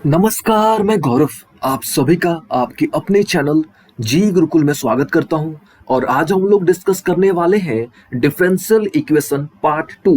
नमस्कार, मैं गौरव आप सभी का आपके अपने चैनल जी गुरुकुल में स्वागत करता हूं। और आज हम लोग डिस्कस करने वाले हैं differential equation part 2।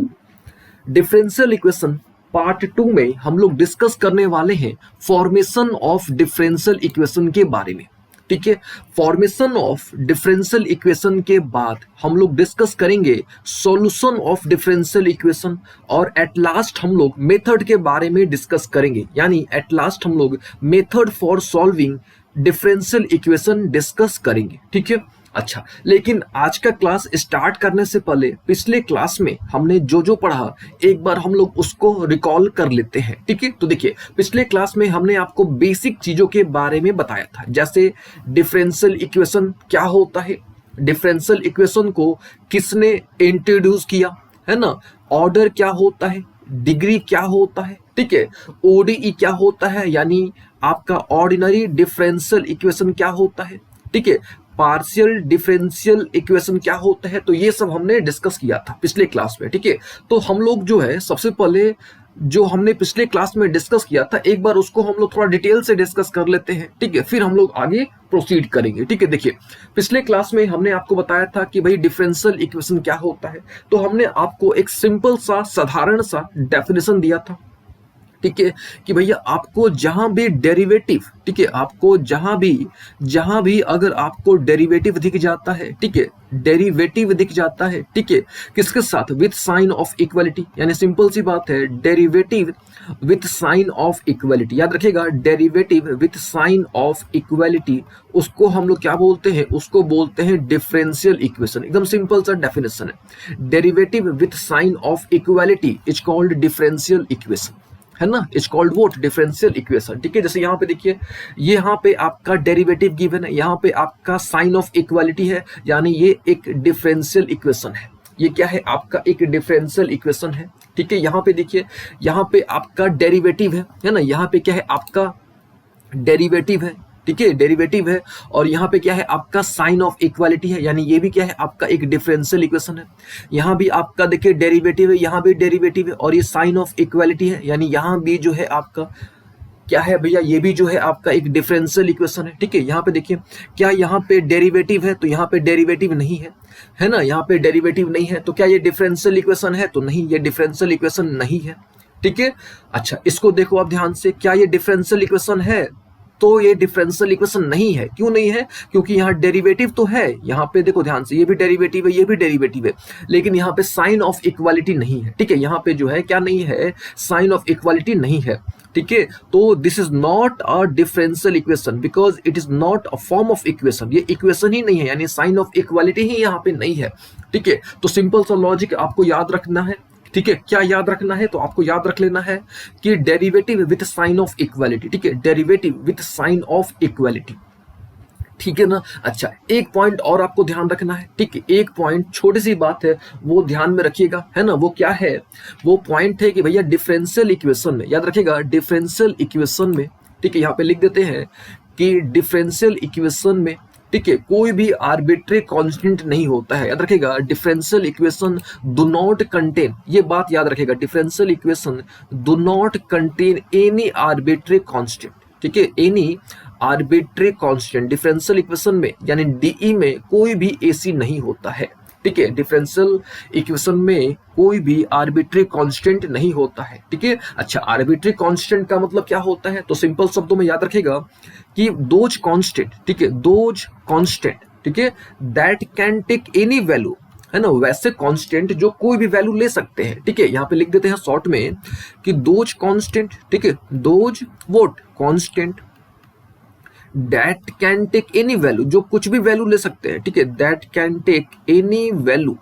Differential equation part 2 में हम लोग डिस्कस करने वाले हैं फॉर्मेशन ऑफ डिफरेंशियल इक्वेशन के बारे में। ठीक है, फॉर्मेशन ऑफ डिफरेंशियल इक्वेशन के बाद हम लोग डिस्कस करेंगे सॉल्यूशन ऑफ डिफरेंशियल इक्वेशन, और एट लास्ट हम लोग मेथड के बारे में डिस्कस करेंगे। यानी एट लास्ट हम लोग method for solving differential equation discuss करेंगे। ठीक है, अच्छा, लेकिन आज का क्लास स्टार्ट करने से पहले पिछले क्लास में हमने जो जो पढ़ा एक बार हम लोग उसको रिकॉल कर लेते हैं। ठीक है, तो देखिए पिछले क्लास में हमने आपको बेसिक चीजों के बारे में बताया था, जैसे डिफरेंशियल इक्वेशन क्या होता है, डिफरेंशियल इक्वेशन को किसने इंट्रोड्यूस किया, है ना, ऑर्डर क्या होता है, डिग्री क्या होता है, ठीक है, ओडीई क्या होता है यानी आपका ऑर्डिनरी डिफरेंशियल इक्वेशन क्या होता है, ठीक है, पार्शियल डिफरेंशियल इक्वेशन क्या होता है। तो ये सब हमने डिस्कस किया था पिछले क्लास में। ठीक है, तो हम लोग जो है सबसे पहले जो हमने पिछले क्लास में डिस्कस किया था एक बार उसको हम लोग थोड़ा डिटेल से डिस्कस कर लेते हैं। ठीक है, फिर हम लोग आगे प्रोसीड करेंगे। ठीक है, देखिए पिछले क्लास में हमने आपको बताया था कि भाई डिफरेंशियल इक्वेशन क्या होता है। तो हमने आपको एक सिंपल सा साधारण सा डेफिनेशन दिया था, ठीक है, कि भैया आपको जहां भी डेरिवेटिव, ठीक है, आपको जहां भी अगर आपको डेरिवेटिव दिख जाता है, ठीक है, डेरिवेटिव दिख जाता है, ठीक है, किसके साथ, विथ साइन ऑफ इक्वलिटी, यानी सिंपल सी बात है derivative with sign of equality. याद रखिएगा, derivative with sign of equality उसको हम लोग क्या बोलते हैं, उसको बोलते हैं डिफरेंशियल इक्वेशन। एकदम सिंपल सा डेफिनेशन है, derivative with sign of equality is called differential equation, है ना, it's called what, differential equation. ठीक है, जैसे यहाँ पे देखिए, ये यहाँ पे आपका डेरिवेटिव गिवन है, यहाँ पे आपका साइन ऑफ इक्वालिटी है, यानी ये एक डिफरेंशियल इक्वेशन है। ये क्या है, आपका एक डिफरेंशियल इक्वेशन है। ठीक है, यहाँ पे देखिए, यहाँ पे आपका डेरिवेटिव है ना, यहाँ पे क्या है, आपका डेरिवेटिव है, ठीक है, डेरिवेटिव है, और यहाँ पे क्या है, आपका साइन ऑफ इक्वालिटी है, यानी ये भी क्या है, आपका एक डिफरेंशियल इक्वेशन है। यहाँ भी आपका देखिए डेरिवेटिव है, यहाँ भी डेरिवेटिव है, और ये साइन ऑफ इक्वालिटी है, यानी यहाँ भी जो है आपका क्या है भैया, ये भी जो है आपका एक डिफरेंशियल इक्वेशन है। ठीक है, यहाँ पे देखिए, क्या यहाँ पे डेरिवेटिव है, तो यहाँ पे डेरिवेटिव नहीं है ना, यहाँ पे डेरिवेटिव नहीं है, तो क्या ये डिफरेंशियल इक्वेशन है, तो नहीं, ये डिफरेंशियल इक्वेशन नहीं है। ठीक है, अच्छा इसको देखो आप ध्यान से, क्या ये डिफरेंशियल इक्वेशन है, तो ये डिफरेंशियल इक्वेशन नहीं है। क्यों नहीं है, क्योंकि यहाँ डेरिवेटिव तो है, यहाँ पे देखो ध्यान से, ये भी डेरिवेटिव है, ये भी डेरिवेटिव है, लेकिन यहाँ पे साइन ऑफ इक्वालिटी नहीं है। ठीक है, यहाँ पे जो है क्या नहीं है, साइन ऑफ इक्वालिटी नहीं है। ठीक है, तो this is not a differential equation because it is not a form of equation, ये इक्वेशन ही नहीं है, यानी साइन ऑफ इक्वालिटी ही यहाँ पे नहीं है। ठीक है, तो सिंपल सा लॉजिक आपको याद रखना है। ठीक है, क्या याद रखना है, तो आपको याद रख लेना है कि derivative with sign of equality. ठीक है, derivative with sign of equality, ठीक है ना। अच्छा, एक पॉइंट और आपको ध्यान रखना है। ठीक है, एक पॉइंट, छोटी सी बात है, वो ध्यान में रखिएगा, है ना, वो क्या है, वो पॉइंट है कि भैया डिफरेंशियल इक्वेशन में, याद रखिएगा डिफरेंशियल इक्वेशन में, ठीक है, यहाँ पे लिख देते हैं कि डिफरेंशियल इक्वेशन में, ठीक है, कोई भी आर्बिट्री कांस्टेंट नहीं होता है। याद रखिएगा, differential equation do not contain, ये बात याद रखिएगा, differential equation do not contain any arbitrary constant. ठीक है, any arbitrary constant differential equation में, यानी डीई में कोई भी एसी नहीं होता है। ठीक है, डिफरेंशियल इक्वेशन में कोई भी आर्बिट्री कांस्टेंट नहीं होता है। ठीक है, अच्छा आर्बिट्री कांस्टेंट का मतलब क्या होता है, तो सिंपल शब्दों में याद रखिएगा कि दोज कांस्टेंट, ठीक है, दोज कांस्टेंट, ठीक है, that can take any value, है ना, वैसे कांस्टेंट जो कोई भी वैल्यू ले सकते हैं। ठीक है, यहाँ पे लिख देते हैं शॉर्ट में कि दोज कांस्टेंट, ठीक है, those what constant that can take any value, जो कुछ भी वैल्यू ले सकते हैं। ठीक है, that can take any value,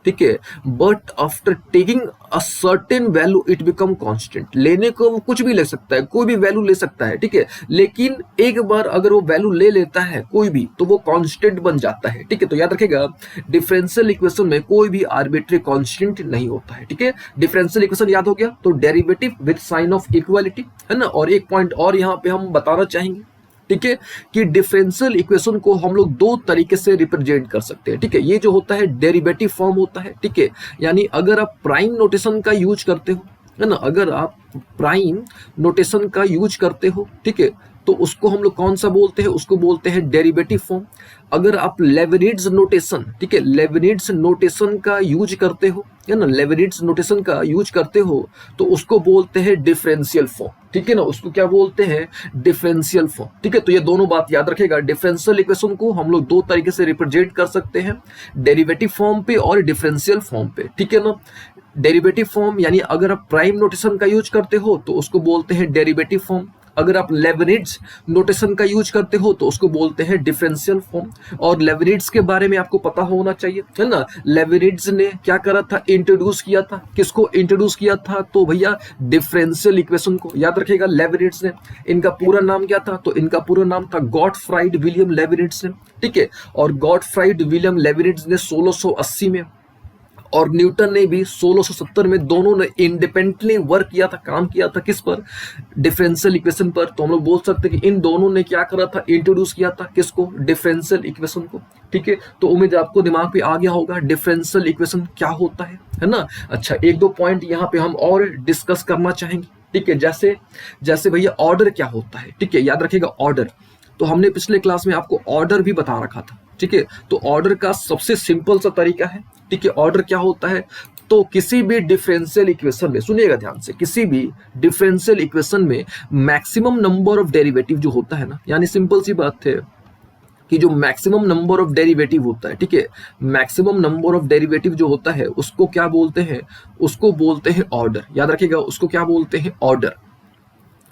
ठीक है, but after taking a certain value it become constant, लेने को वो कुछ भी ले सकता है, कोई भी वैल्यू ले सकता है। ठीक है, लेकिन एक बार अगर वो वैल्यू ले लेता है कोई भी, तो वो कांस्टेंट बन जाता है। ठीक है, तो याद रखिएगा डिफरेंशियल इक्वेशन में कोई भी आर्बिट्री कांस्टेंट नहीं होता है। ठीक है, डिफरेंशियल इक्वेशन याद हो गया, तो derivative with sign of equality, है ना। और एक पॉइंट और यहाँ पे हम बताना चाहेंगे, ठीक है, कि डिफरेंशियल इक्वेशन को हम लोग दो तरीके से रिप्रेजेंट कर सकते हैं। ठीक है, ये जो होता है डेरिवेटिव फॉर्म होता है। ठीक है, यानी अगर आप प्राइम नोटेशन का यूज करते हो, है ना। अगर आप प्राइम नोटेशन का यूज करते हो, ठीक है, तो उसको हम लोग कौन सा बोलते हैं, उसको बोलते हैं डेरिवेटिव फॉर्म। अगर आप लेबनिज़ नोटेशन, ठीक है, लेबनिज़ नोटेशन का यूज करते हो, है ना, लेबनिज़ नोटेशन का यूज करते हो तो उसको बोलते हैं डिफरेंशियल फॉर्म, ठीक है ना, उसको क्या बोलते हैं, डिफरेंशियल फॉर्म, ठीक है। तो ये दोनों बात याद रखेगा, डिफरेंशियल इक्वेशन को हम लोग दो तरीके से रिप्रेजेंट कर सकते हैं, डेरिवेटिव फॉर्म पे और डिफरेंशियल फॉर्म पे, ठीक है ना। डेरिवेटिव फॉर्म यानी अगर आप प्राइम नोटेशन का यूज करते हो तो उसको बोलते हैं डेरिवेटिव फॉर्म, अगर आप लेबनिज़ नोटेशन का यूज करते हो तो उसको बोलते हैं डिफरेंशियल फॉर्म। और लेबनिज़ के बारे में आपको पता होना चाहिए, है ना। लेबनिज़ ने क्या करा था, इंट्रोड्यूस किया था, किसको इंट्रोड्यूस किया था, तो भैया डिफरेंशियल इक्वेशन को। याद रखिएगा लेबनिज़ ने, इनका पूरा नाम क्या था, तो इनका पूरा नाम था गॉटफ्राइड विलियम लेबनिज़ ने, ठीक है। और गॉटफ्राइड विलियम लेबनिज़ ने 1680 में और न्यूटन ने भी 1670 में, दोनों ने इंडिपेंडेंटली वर्क किया था, काम किया था किस पर, डिफरेंशियल इक्वेशन पर। तो हम लोग बोल सकते हैं कि इन दोनों ने क्या करा था, इंट्रोड्यूस किया था किसको, डिफरेंशियल इक्वेशन को, ठीक है। तो उम्मीद है आपको दिमाग पे आ गया होगा डिफरेंशियल इक्वेशन क्या होता है ना। अच्छा, एक दो पॉइंट यहाँ पे हम और डिस्कस करना चाहेंगे, ठीक है। जैसे जैसे भैया ऑर्डर क्या होता है, ठीक है, याद रखिएगा ऑर्डर। तो हमने पिछले क्लास में आपको ऑर्डर भी बता रखा था, ठीक है। तो ऑर्डर का सबसे सिंपल सा तरीका है, ठीक है। ऑर्डर क्या होता है, तो किसी भी डिफरेंशियल इक्वेशन में, सुनिएगा ध्यान से, किसी भी डिफरेंशियल इक्वेशन में मैक्सिमम नंबर ऑफ डेरिवेटिव जो होता है ना, यानी सिंपल सी बात है कि जो मैक्सिमम नंबर ऑफ डेरिवेटिव होता है, ठीक है, मैक्सिमम नंबर ऑफ डेरिवेटिव जो होता है उसको क्या बोलते हैं, उसको बोलते हैं ऑर्डर। याद रखिएगा, उसको क्या बोलते हैं, ऑर्डर,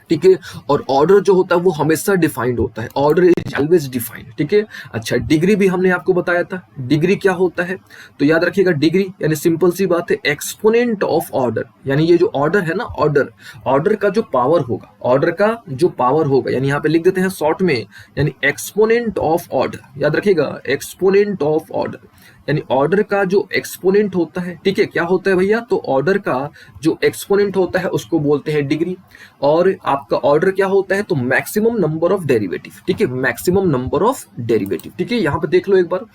ठीक है। और ऑर्डर जो होता है वो हमेशा डिफाइंड होता है, ऑर्डर इज ऑलवेज डिफाइंड, ठीक है। अच्छा, डिग्री भी हमने आपको बताया था, डिग्री क्या होता है, तो याद रखिएगा डिग्री यानी सिंपल सी बात है, एक्सपोनेंट ऑफ ऑर्डर। यानी ये जो ऑर्डर है ना, ऑर्डर, ऑर्डर का जो पावर होगा, ऑर्डर का जो पावर होगा, यानी यहाँ पे लिख देते हैं शॉर्ट में, यानी एक्सपोनेंट ऑफ ऑर्डर। याद रखिएगा, एक्सपोनेंट ऑफ ऑर्डर, यानी ऑर्डर का जो एक्सपोनेंट होता है, ठीक है, क्या होता है भैया, तो ऑर्डर का जो एक्सपोनेंट होता है उसको बोलते हैं डिग्री। और आपका ऑर्डर क्या होता है, तो मैक्सिमम नंबर ऑफ डेरिवेटिव, ठीक है, मैक्सिमम नंबर ऑफ डेरिवेटिव, ठीक है। यहाँ पे देख लो एक बार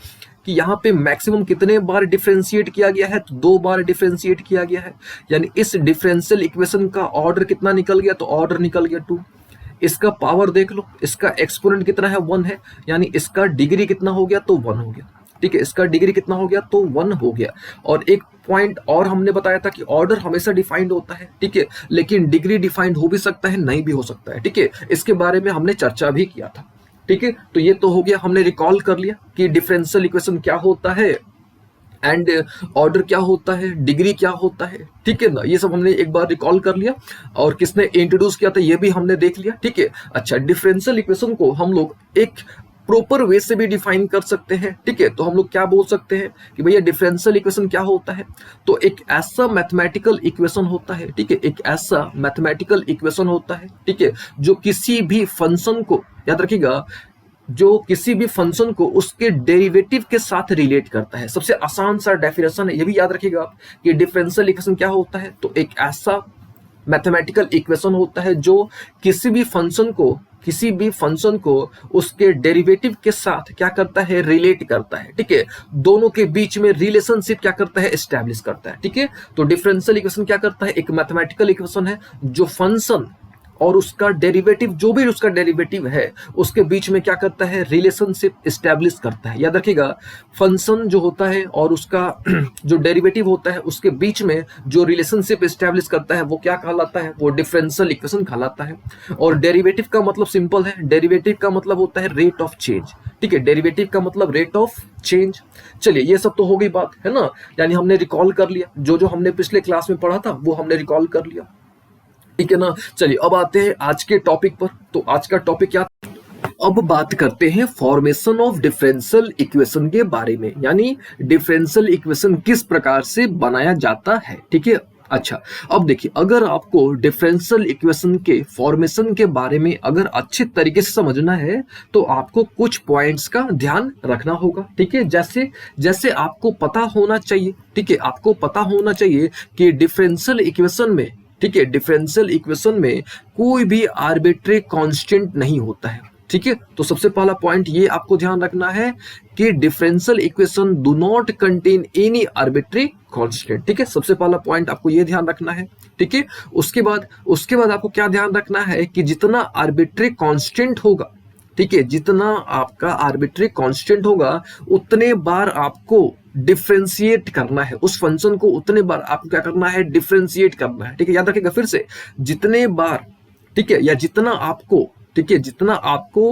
कि यहाँ पे मैक्सिमम कितने बार डिफरेंशिएट किया गया है, तो 2 बार डिफरेंशिएट किया गया है। यानी इस डिफरेंशियल इक्वेशन का ऑर्डर कितना निकल गया, तो ऑर्डर निकल गया 2। इसका पावर देख लो, इसका एक्सपोनेंट कितना है, 1 है, यानी इसका डिग्री कितना हो गया, तो 1 हो गया, ठीक है। इसका डिग्री कितना हो गया, तो 1 हो गया। और एक पॉइंट और हमने बताया था कि ऑर्डर हमेशा डिफाइंड होता है, ठीक है, लेकिन डिग्री डिफाइंड हो भी सकता है, नहीं भी हो सकता है, ठीक है। इसके बारे में हमने चर्चा भी किया था, ठीक है। तो ये तो हो गया, हमने रिकॉल कर लिया कि डिफरेंशियल इक्वेशन क्या होता है एंड ऑर्डर क्या होता है, डिग्री क्या होता है, ठीक है ना। ये सब हमने एक बार रिकॉल कर लिया और किसने इंट्रोड्यूस किया था ये भी हमने देख लिया, ठीक है। अच्छा, डिफरेंशियल इक्वेशन को हम लोग एक प्रॉपर वे से भी डिफाइन कर सकते हैं, ठीक है। तो हम लोग क्या बोल सकते हैं कि भैया डिफरेंशियल इक्वेशन क्या होता है, तो एक ऐसा मैथमेटिकल इक्वेशन होता है, ठीक है, एक ऐसा मैथमेटिकल इक्वेशन होता है, ठीक है, जो किसी भी फंक्शन को, याद रखिएगा, जो किसी भी फंक्शन को उसके डेरिवेटिव के साथ रिलेट करता है। सबसे आसान सा डेफिनेशन है, ये भी याद रखिएगा आप कि डिफरेंशियल इक्वेशन क्या होता है, तो एक ऐसा मैथमेटिकल इक्वेशन होता है जो किसी भी फंक्शन को उसके डेरिवेटिव के साथ क्या करता है, रिलेट करता है, ठीक है। दोनों के बीच में रिलेशनशिप क्या करता है, एस्टैब्लिश करता है, ठीक है। तो डिफरेंशियल इक्वेशन क्या करता है, एक मैथमेटिकल इक्वेशन है जो फंक्शन और उसका डेरिवेटिव, जो भी उसका डेरिवेटिव है, उसके बीच में क्या करता है, रिलेशनशिप एस्टैब्लिश करता है। याद रखिएगा, फंक्शन जो होता है और उसका जो डेरिवेटिव होता है उसके बीच में जो रिलेशनशिप एस्टैब्लिश करता है वो क्या कहलाता है, वो डिफरेंशियल इक्वेशन कहलाता है। और डेरिवेटिव का मतलब सिंपल है, डेरिवेटिव का मतलब होता है रेट ऑफ चेंज, ठीक है, डेरिवेटिव का मतलब रेट ऑफ चेंज। चलिए, ये सब तो हो गई बात, है ना, यानी हमने रिकॉल कर लिया, जो हमने पिछले क्लास में पढ़ा था वो हमने रिकॉल कर लिया, ठीक है ना। चलिए अब आते हैं आज के टॉपिक पर। तो आज का टॉपिक क्या, अब बात करते हैं फॉर्मेशन ऑफ डिफरेंशियल इक्वेशन के बारे में, यानी डिफरेंशियल इक्वेशन किस प्रकार से बनाया जाता है, ठीक है। अच्छा, अब देखिए, अगर आपको डिफरेंशियल इक्वेशन के फॉर्मेशन के बारे में अगर अच्छे तरीके से समझना है तो आपको कुछ पॉइंट्स का ध्यान रखना होगा, ठीक है। जैसे जैसे आपको पता होना चाहिए, ठीक है, आपको पता होना चाहिए कि डिफरेंशियल इक्वेशन में, ठीक है, डिफरेंशियल इक्वेशन में कोई भी आर्बिट्री कांस्टेंट नहीं होता है, ठीक है, तो सबसे पहला पॉइंट ये आपको ध्यान रखना है कि differential equation do not contain any arbitrary constant. ठीक है, सबसे पहला पॉइंट आपको ये ध्यान रखना है। ठीक है, उसके बाद आपको क्या ध्यान रखना है कि जितना आर्बिट्री कांस्टेंट होगा, ठीक है, जितना आपका आर्बिट्री कांस्टेंट होगा उतने बार आपको डिफरेंशिएट करना है उस फंक्शन को, उतने बार आपको क्या करना है, डिफरेंशिएट करना है। ठीक है, याद रखिएगा फिर से, जितने बार, ठीक है, या जितना आपको, ठीक है, जितना आपको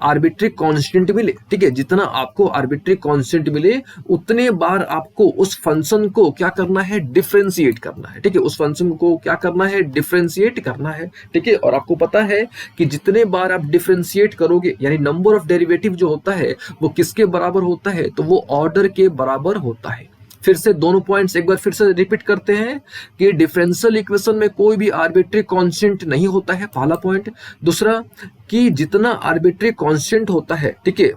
आर्बिट्री कांस्टेंट मिले, ठीक है, जितना आपको आर्बिट्री कांस्टेंट मिले उतने बार आपको उस फंक्शन को क्या करना है, डिफरेंशिएट करना है। ठीक है, उस फंक्शन को क्या करना है, डिफरेंशिएट करना है। ठीक है, और आपको पता है कि जितने बार आप डिफरेंशिएट करोगे, यानी नंबर ऑफ डेरिवेटिव जो होता है वो किसके बराबर होता है, तो वो ऑर्डर के बराबर होता है। फिर से दोनों पॉइंट्स एक बार फिर से रिपीट करते हैं कि डिफरेंशियल इक्वेशन में कोई भी आर्बिट्री कांस्टेंट नहीं होता है, पहला पॉइंट। दूसरा कि जितना आर्बिट्री कांस्टेंट होता है, ठीक है,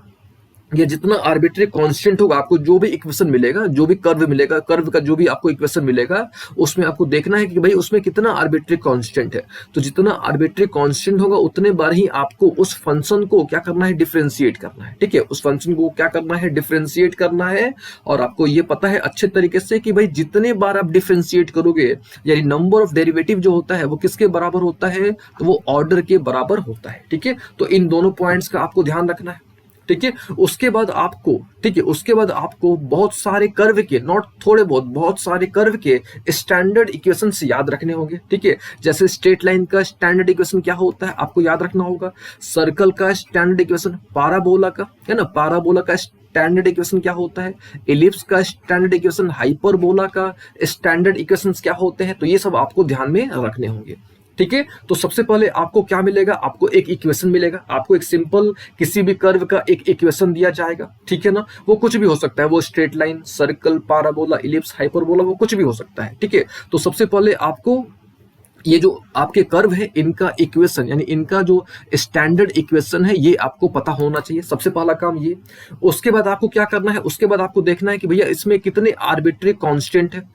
या जितना आर्बिट्री कांस्टेंट होगा, आपको जो भी इक्वेशन मिलेगा, जो भी कर्व मिलेगा, कर्व का जो भी आपको इक्वेशन मिलेगा, उसमें आपको देखना है कि भाई उसमें कितना आर्बिट्री कांस्टेंट है। तो जितना आर्बिट्री कांस्टेंट होगा उतने बार ही आपको उस फंक्शन को क्या करना है, डिफरेंशिएट करना है। ठीक है, उस फंक्शन को क्या करना है, डिफरेंशिएट करना है। और आपको ये पता है अच्छे तरीके से कि भाई जितने बार आप डिफरेंशिएट करोगे, यानी नंबर ऑफ डेरिवेटिव जो होता है वो किसके बराबर होता है, तो वो ऑर्डर के बराबर होता है। ठीक है, तो इन दोनों पॉइंट्स का आपको ध्यान रखना है। ठीक है, उसके बाद आपको, ठीक है, उसके बाद आपको बहुत सारे कर्व के, नॉट थोड़े बहुत, बहुत सारे कर्व के स्टैंडर्ड इक्वेशंस याद रखने होंगे। ठीक है, जैसे स्ट्रेट लाइन का स्टैंडर्ड इक्वेशन क्या होता है आपको याद रखना होगा, सर्कल का स्टैंडर्ड इक्वेशन, पाराबोला का, है ना, पाराबोला का स्टैंडर्ड इक्वेशन क्या होता है, एलिप्स का स्टैंडर्ड इक्वेशन, हाइपरबोला का स्टैंडर्ड इक्वेशंस क्या होते हैं, तो ये सब आपको ध्यान में रखने होंगे। ठीक है, तो सबसे पहले आपको क्या मिलेगा, आपको एक इक्वेशन मिलेगा, आपको एक सिंपल किसी भी कर्व का एक इक्वेशन दिया जाएगा। ठीक है ना, वो कुछ भी हो सकता है, वो straight line, circle, parabola, ellipse, hyperbola, वो कुछ भी हो सकता है। ठीक है, तो सबसे पहले आपको ये जो आपके कर्व है इनका इक्वेशन, यानी इनका जो स्टैंडर्ड इक्वेशन है ये आपको पता होना चाहिए, सबसे पहला काम ये। उसके बाद आपको क्या करना है, उसके बाद आपको देखना है कि भैया इसमें कितने आर्बिट्री कांस्टेंट है।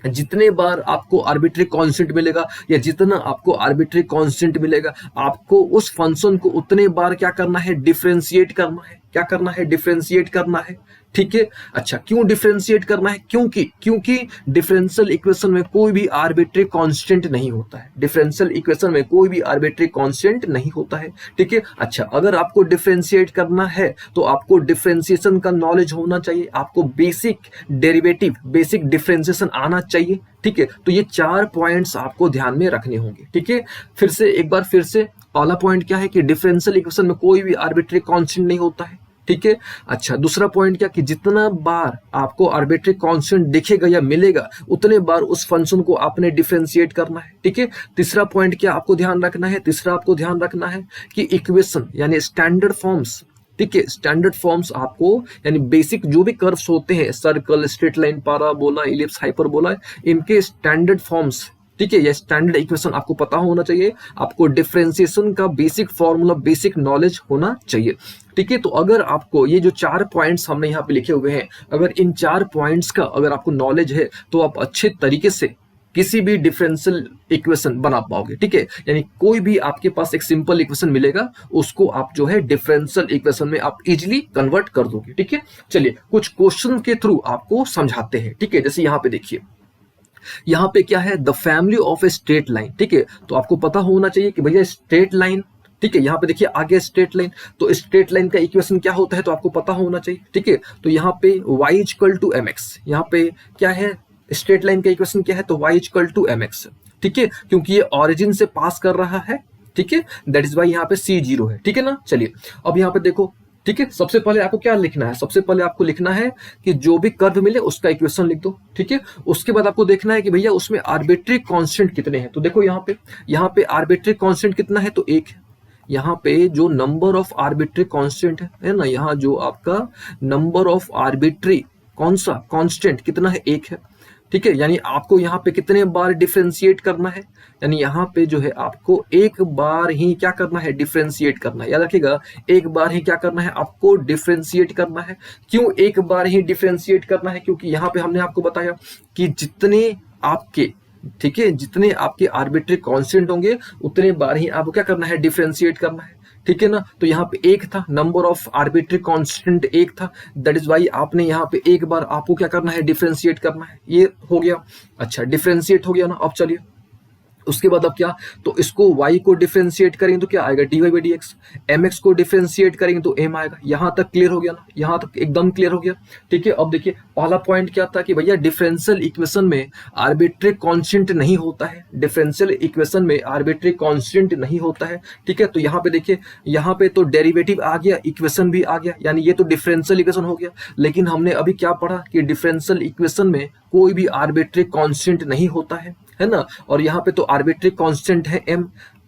जितने बार आपको आर्बिट्री कांस्टेंट मिलेगा, या जितना आपको आर्बिट्री कांस्टेंट मिलेगा, आपको उस फंक्शन को उतने बार क्या करना है, डिफरेंशिएट करना है। क्या करना है, डिफरेंशिएट करना है। ठीक है, अच्छा, क्यों डिफरेंशिएट करना है, क्योंकि डिफरेंशियल इक्वेशन में कोई भी आर्बिट्री कांस्टेंट नहीं होता है। डिफरेंशियल इक्वेशन में कोई भी आर्बिट्री कांस्टेंट नहीं होता है। ठीक है, अच्छा, अगर आपको डिफरेंशिएट करना है तो आपको डिफरेंशिएशन का नॉलेज होना चाहिए, आपको बेसिक डेरिवेटिव, बेसिक डिफरेंशिएशन आना चाहिए। ठीक है, तो ये 4 पॉइंट्स आपको ध्यान में रखने होंगे। ठीक है, फिर से एक बार फिर से, पहला पॉइंट क्या है कि डिफरेंशियल इक्वेशन में कोई भी आर्बिट्री कांस्टेंट नहीं होता है। ठीक है, अच्छा, दूसरा पॉइंट क्या कि जितना बार आपको आर्बिट्री कांस्टेंट दिखेगा या मिलेगा उतने बार उस फंक्शन को आपने डिफरेंशिएट करना है। ठीक है, तीसरा पॉइंट क्या आपको ध्यान रखना है, तीसरा आपको ध्यान रखना है कि इक्वेशन यानी स्टैंडर्ड फॉर्म्स, ठीक है, स्टैंडर्ड फॉर्म्स आपको, यानी बेसिक जो भी कर्व्स होते हैं, circle, straight line, parabola, ellipse, hyperbola, इनके स्टैंडर्ड फॉर्म्स, ठीक है, ये स्टैंडर्ड इक्वेशन आपको पता होना चाहिए। आपको डिफरेंशिएशन का बेसिक फॉर्मूला, बेसिक नॉलेज होना चाहिए। ठीक है, तो अगर आपको ये जो 4 पॉइंट्स हमने यहाँ पे लिखे हुए हैं, अगर इन 4 पॉइंट्स का अगर आपको नॉलेज है तो आप अच्छे तरीके से किसी भी डिफरेंशियल इक्वेशन बना पाओगे। ठीक है, यानी कोई भी आपके पास एक सिंपल इक्वेशन मिलेगा, उसको आप जो है डिफरेंशियल इक्वेशन में आप इजीली कन्वर्ट कर दोगे। ठीक है, चलिए कुछ क्वेश्चन के थ्रू आपको समझाते हैं। ठीक है, जैसे यहाँ पे देखिए, यहाँ पे क्या है, the family of a straight line. ठीक है, तो आपको पता होना चाहिए कि भैया स्ट्रेट लाइन, ठीक है, यहाँ पे देखिए आगे स्ट्रेट लाइन, तो स्ट्रेट लाइन का इक्वेशन क्या होता है तो आपको पता होना चाहिए। ठीक है, तो यहाँ पे y इक्वल टू mx, यहाँ पे क्या है, स्ट्रेट लाइन का इक्वेशन क्या है, तो y इक्वल टू mx। ठीक है, क्योंकि ये ऑरिजिन से पास कर रहा है। ठीक है, दैट इज वाई यहाँ पे c0 है। ठीक है ना, चलिए अब यहाँ पे देखो, ठीक है, सबसे पहले आपको क्या लिखना है, सबसे पहले आपको लिखना है कि जो भी कर्व मिले उसका इक्वेशन लिख दो। ठीक है, उसके बाद आपको देखना है कि भैया उसमें आर्बिट्री कांस्टेंट कितने हैं। तो देखो यहाँ पे आर्बिट्री कांस्टेंट कितना है, तो 1 है। यहाँ पे जो नंबर ऑफ आर्बिट्री कांस्टेंट है ना, यहाँ जो आपका नंबर ऑफ आर्बिट्री कौन सा कांस्टेंट कितना है, 1 है। ठीक है, यानी आपको यहाँ पे कितने बार डिफरेंशिएट करना है, यानी यहाँ पे जो है आपको एक बार ही क्या करना है, डिफरेंशिएट करना है। याद रखिएगा, एक बार ही क्या करना है, आपको डिफरेंशिएट करना है। क्यों एक बार ही डिफरेंशिएट करना है, क्योंकि यहाँ पे हमने आपको बताया कि जितने आपके, ठीक है, जितने आपके आर्बिट्री कांस्टेंट होंगे उतने बार ही आपको क्या करना है, डिफरेंशिएट करना है। ठीक है ना। तो यहाँ पे एक था, नंबर ऑफ आर्बिट्री कांस्टेंट एक था, दैट इज वाई आपने यहाँ पे एक बार आपको क्या करना है, डिफरेंशिएट करना है। ये हो गया। अच्छा, डिफरेंशिएट हो गया ना। अब चलिए उसके बाद अब क्या, तो इसको y को डिफरेंशिएट करेंगे तो क्या आएगा, dy by D X. M X को डिफरेंशिएट करेंगे तो m आएगा। यहां तक क्लियर हो गया ना, यहां तक एकदम क्लियर हो गया। ठीक है, अब देखिए पहला पॉइंट क्या था कि भैया डिफरेंशियल इक्वेशन में आर्बिट्री कांस्टेंट नहीं होता है, डिफरेंशियल इक्वेशन में आर्बिट्री कांस्टेंट नहीं होता है। ठीक है, तो यहाँ पे देखिए, यहाँ पे तो डेरिवेटिव आ गया, इक्वेशन भी आ गया, यानी ये तो डिफरेंशियल इक्वेशन हो गया। लेकिन हमने अभी क्या पढ़ा कि डिफरेंशियल इक्वेशन में कोई भी आर्बिट्री कांस्टेंट नहीं होता है ना। और यहाँ पे तो आर्बिट्री कांस्टेंट है m।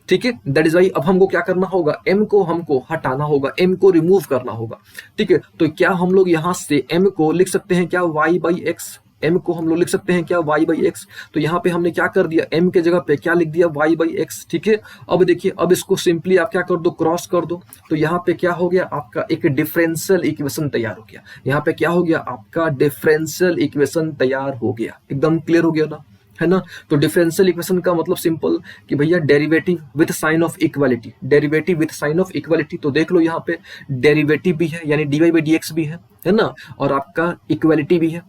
ठीक है, दैट इज वाई अब हमको क्या करना होगा, m को हमको हटाना होगा, m को रिमूव करना होगा। ठीक है, तो क्या हम लोग यहाँ से m को लिख सकते हैं क्या, y बाई एक्स। m को हम लोग लिख सकते हैं क्या, y बाई एक्स। तो यहाँ पे हमने क्या कर दिया, m के जगह पे क्या लिख दिया, y बाई एक्स। ठीक है, अब देखिए, अब इसको सिंपली आप क्या कर दो, क्रॉस कर दो। तो यहाँ पे क्या हो गया, आपका एक डिफरेंशियल इक्वेशन तैयार हो गया। यहाँ पे क्या हो गया, आपका डिफरेंशियल इक्वेशन तैयार हो गया। एकदम क्लियर हो गया ना, है ना। तो डिफरेंशियल इक्वेशन का मतलब सिंपल कि भैया derivative with sign of equality, derivative with sign of equality. तो देख लो यहाँ पे डेरिवेटिव भी है, यानी dy बाई डी एक्स भी है ना, और आपका इक्वालिटी भी है,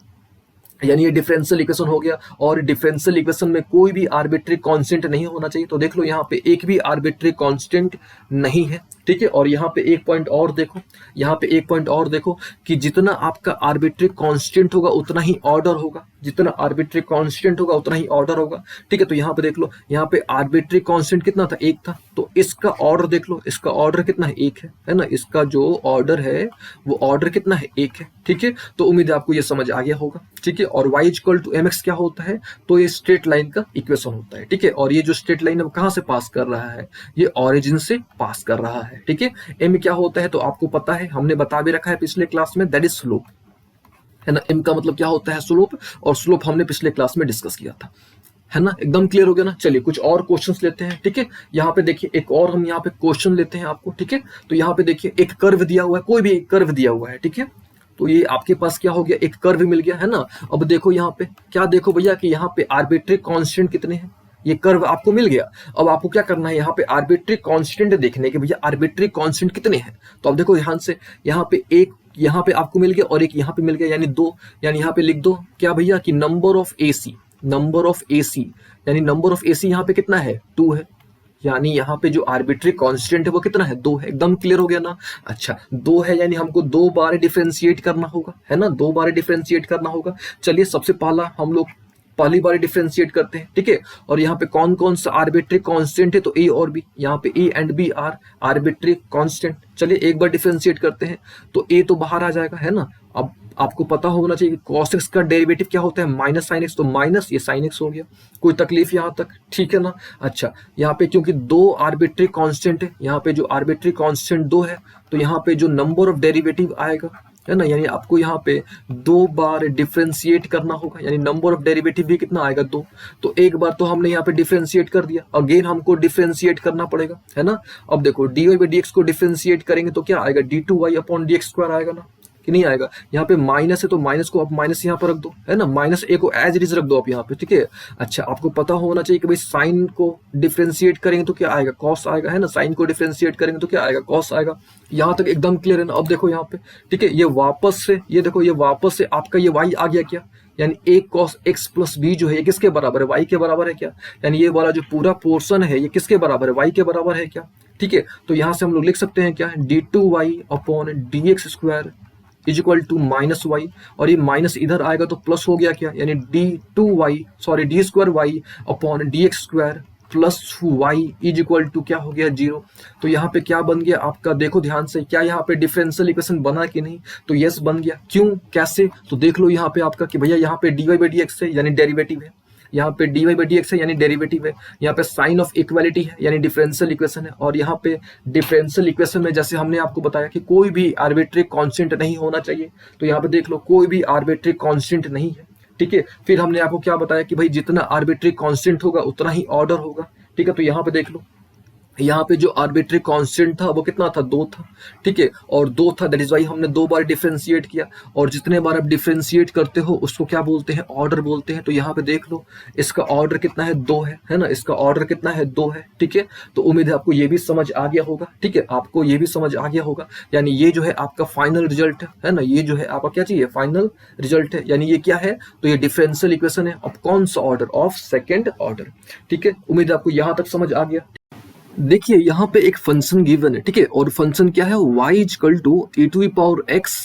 यानी ये डिफरेंशियल इक्वेशन हो गया। और डिफरेंशियल इक्वेशन में कोई भी आर्बिट्री कांस्टेंट नहीं होना चाहिए। तो देख लो यहाँ पे एक भी आर्बिट्री कांस्टेंट नहीं है। ठीक है, और यहाँ पे एक पॉइंट और देखो, यहाँ पे एक पॉइंट और देखो कि जितना आपका आर्बिट्री कांस्टेंट होगा उतना ही ऑर्डर होगा, जितना आर्बिट्री कांस्टेंट होगा उतना ही ऑर्डर होगा। ठीक है, तो यहाँ पे देख लो, यहाँ पे आर्बिट्री कांस्टेंट कितना था, एक था। तो इसका ऑर्डर देख लो, इसका ऑर्डर कितना है, एक है ना। इसका जो ऑर्डर है वो ऑर्डर कितना है, एक है। ठीक है, तो उम्मीद है आपको ये समझ आ गया होगा। ठीक है, और y equal to M X क्या होता है, तो ये स्ट्रेट लाइन का इक्वेशन होता है। ठीक है, और ये जो स्ट्रेट लाइन है कहाँ से पास कर रहा है, ये ऑरिजिन से पास कर रहा है। ठीक है, m क्या होता है तो आपको पता है, हमने बता भी रखा है पिछले क्लास में, दैट इज स्लोप, है ना। m का मतलब क्या होता है, स्लोप, और स्लोप हमने पिछले क्लास में डिस्कस किया था, है ना। एकदम क्लियर हो गया ना। चलिए कुछ और क्वेश्चंस लेते हैं। ठीक है, यहाँ पे देखिए एक और हम यहाँ पे क्वेश्चन लेते हैं आपको। ठीक है, तो यहाँ पे देखिए एक कर्व दिया हुआ है, कोई भी एक कर्व दिया हुआ है। ठीक है, तो ये आपके पास क्या हो गया, एक कर्व मिल गया, है ना। अब देखो यहाँ पे क्या देखो भैया कि यहाँ पे आर्बिट्री कांस्टेंट कितने हैं, ये कर्व आपको मिल गया। अब आपको क्या करना है, यहाँ पे आर्बिट्री कांस्टेंट देखने के, भैया आर्बिट्री कांस्टेंट कितने हैं। तो अब देखो ध्यान से, यहाँ पे एक यहाँ पे आपको मिल गया और एक यहाँ पे मिल गया, यानी दो। यानी यहाँ पे लिख दो क्या भैया कि number of AC, number of AC, यानी नंबर ऑफ एसी यहाँ पे कितना है, 2 है। यानी यहाँ पे जो आर्बिट्री कांस्टेंट है वो कितना है, 2 है। एकदम क्लियर हो गया ना। अच्छा, 2 है यानी हमको 2 बार डिफरेंशिएट करना होगा, है ना, 2 बार डिफरेंशिएट करना होगा। चलिए सबसे पहला हम लोग पहली बार डिफरेंशिएट करते हैं। ठीक है, और यहाँ पे कौन कौन सा आर्बिट्री कांस्टेंट है, तो ए और बी, यहाँ पे A and B are arbitrary constant. चलिए एक बार डिफरेंशिएट करते हैं तो ए तो बाहर आ जाएगा, है ना। अब आपको पता होना चाहिए cos x का डेरिवेटिव क्या होता है, माइनस साइन एक्स, तो माइनस ये साइन एक्स हो गया। कोई तकलीफ यहाँ तक, ठीक है ना। अच्छा, यहाँ पे क्योंकि 2 आर्बिट्री कांस्टेंट है, यहाँ पे जो आर्बिट्री कांस्टेंट 2 है, तो यहाँ पे जो नंबर ऑफ डेरिवेटिव आएगा, है ना, यानी आपको यहाँ पे 2 बार डिफरेंशिएट करना होगा, यानी नंबर ऑफ डेरिवेटिव भी कितना आएगा, 2। तो एक बार तो हमने यहाँ पे डिफरेंशिएट कर दिया, अगेन हमको डिफरेंशिएट करना पड़ेगा, है ना। अब देखो dy बाई डी एक्स को डिफरेंशिएट करेंगे तो क्या आएगा, d2y upon D x square आएगा ना, कि नहीं आएगा। यहाँ पे माइनस है तो माइनस को आप माइनस यहाँ पर रख दो, है ना, माइनस ए को एज इट इज रख दो आप यहाँ पे। ठीक है, अच्छा आपको पता होना चाहिए कि भाई साइन को डिफरेंशिएट करेंगे तो क्या आएगा, कॉस आएगा, है ना। साइन को डिफरेंशिएट करेंगे तो क्या आएगा, कॉस आएगा। यहाँ तक एकदम क्लियर है ना। अब देखो यहाँ पे, ठीक है, ये वापस से, ये देखो ये वापस से आपका ये y आ गया क्या, यानी a cos x plus B जो है ये किसके बराबर है, y के बराबर है क्या। यानी ये वाला जो पूरा पोर्शन है ये किसके बराबर है, y के बराबर है क्या। ठीक है, तो यहाँ से हम लोग लिख सकते हैं क्या, d2y upon D x square is equal to minus Y, और ये माइनस इधर आएगा तो प्लस हो गया क्या, यानी D square Y upon D x square plus Y is equal to क्या हो गया, 0। तो यहाँ पे क्या बन गया आपका, देखो ध्यान से, क्या यहाँ पे डिफरेंशियल इक्वेशन बना कि नहीं, तो यस बन गया। क्यों, कैसे, तो देख लो यहाँ पे आपका कि भैया यहाँ पे dy बाई डी एक्स है यानी डेरिवेटिव है, यहाँ पे dy बाई डी एक्स है यानी डेरिवेटिव है, यहाँ पे साइन ऑफ इक्वालिटी है यानी डिफरेंशियल इक्वेशन है, और यहाँ पे डिफरेंशियल इक्वेशन में जैसे हमने आपको बताया कि कोई भी आर्बिट्री कांस्टेंट नहीं होना चाहिए। तो यहाँ पे देख लो कोई भी आर्बिट्री कांस्टेंट नहीं है। ठीक है, फिर हमने आपको क्या बताया कि भाई जितना आर्बिट्री कांस्टेंट होगा उतना ही ऑर्डर होगा। ठीक है, तो यहाँ पे देख लो यहाँ पे जो आर्बिट्री कांस्टेंट था वो कितना था, 2 था, ठीक है, और 2 था, दैट इज वाई हमने 2 बार डिफरेंशिएट किया। और जितने बार आप डिफरेंशिएट करते हो उसको क्या बोलते हैं, ऑर्डर बोलते हैं। तो यहाँ पे देख लो इसका ऑर्डर कितना है, 2 है ना, इसका ऑर्डर कितना है, 2 है, ठीक है। तो उम्मीद है आपको ये भी समझ आ गया होगा, ठीक है, आपको ये भी समझ आ गया होगा। यानी ये जो है आपका फाइनल रिजल्ट है ना, ये जो है आपका क्या चाहिए, फाइनल रिजल्ट है, यानी ये क्या है, तो ये डिफरेंशियल इक्वेशन है। अब कौन सा ऑर्डर, ऑफ सेकेंड ऑर्डर, ठीक है। उम्मीद है आपको यहाँ तक समझ आ गया। देखिए यहाँ पे एक फंक्शन गिवन है, ठीक है, और फंक्शन क्या है, y equal to e to the power x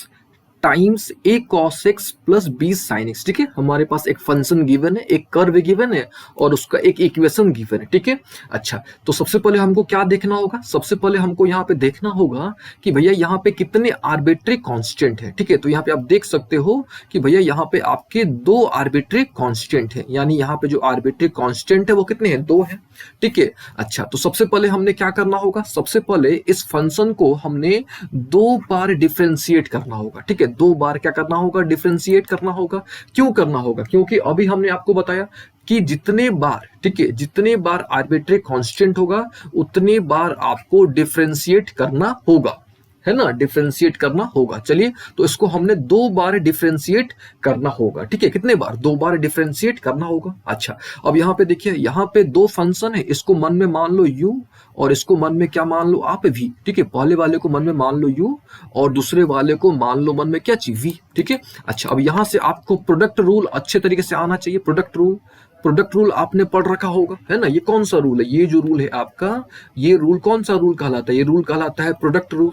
times a cos x plus b sin x, ठीक है। हमारे पास एक फंक्शन गिवन है, एक कर्व गिवन है और उसका एक इक्वेशन गिवन है, ठीक है। अच्छा, तो सबसे पहले हमको क्या देखना होगा, सबसे पहले हमको यहाँ पे देखना होगा कि भैया यहाँ पे कितने आर्बिट्री कांस्टेंट है, ठीक है। तो यहाँ पे आप देख सकते हो कि भैया यहाँ पे आपके 2 आर्बिट्री कांस्टेंट है, यानी यहाँ पे जो आर्बिट्री कांस्टेंट है वो कितने हैं, 2 है, ठीक है। अच्छा, तो सबसे पहले हमने क्या करना होगा, सबसे पहले इस फंक्शन को हमने 2 बार डिफरेंशिएट करना होगा, ठीक है। 2 बार क्या करना होगा, डिफरेंशिएट करना होगा। क्यों करना होगा, क्योंकि अभी हमने आपको बताया कि जितने बार, ठीक है, जितने बार आर्बिट्री कांस्टेंट होगा उतने बार आपको डिफरेंशिएट करना होगा, है ना, डिफरेंशिएट करना होगा। चलिए, तो इसको हमने 2 बार डिफरेंशिएट करना होगा, ठीक है। कितने बार, 2 बार डिफरेंशिएट करना होगा। अच्छा, अब यहाँ पे देखिए, यहाँ पे 2 फंक्शन है, इसको मन में मान लो u और इसको मन में क्या मान लो आप, v, ठीक है। पहले वाले को मन में मान लो u और दूसरे वाले को मान लो मन में क्या चीज, v, ठीक है। अच्छा, अब यहाँ से आपको प्रोडक्ट रूल अच्छे तरीके से आना चाहिए। प्रोडक्ट रूल आपने पढ़ रखा होगा, है ना। ये कौन सा रूल है, ये जो रूल है आपका, ये रूल कौन सा रूल कहलाता है, ये रूल कहलाता है प्रोडक्ट रूल,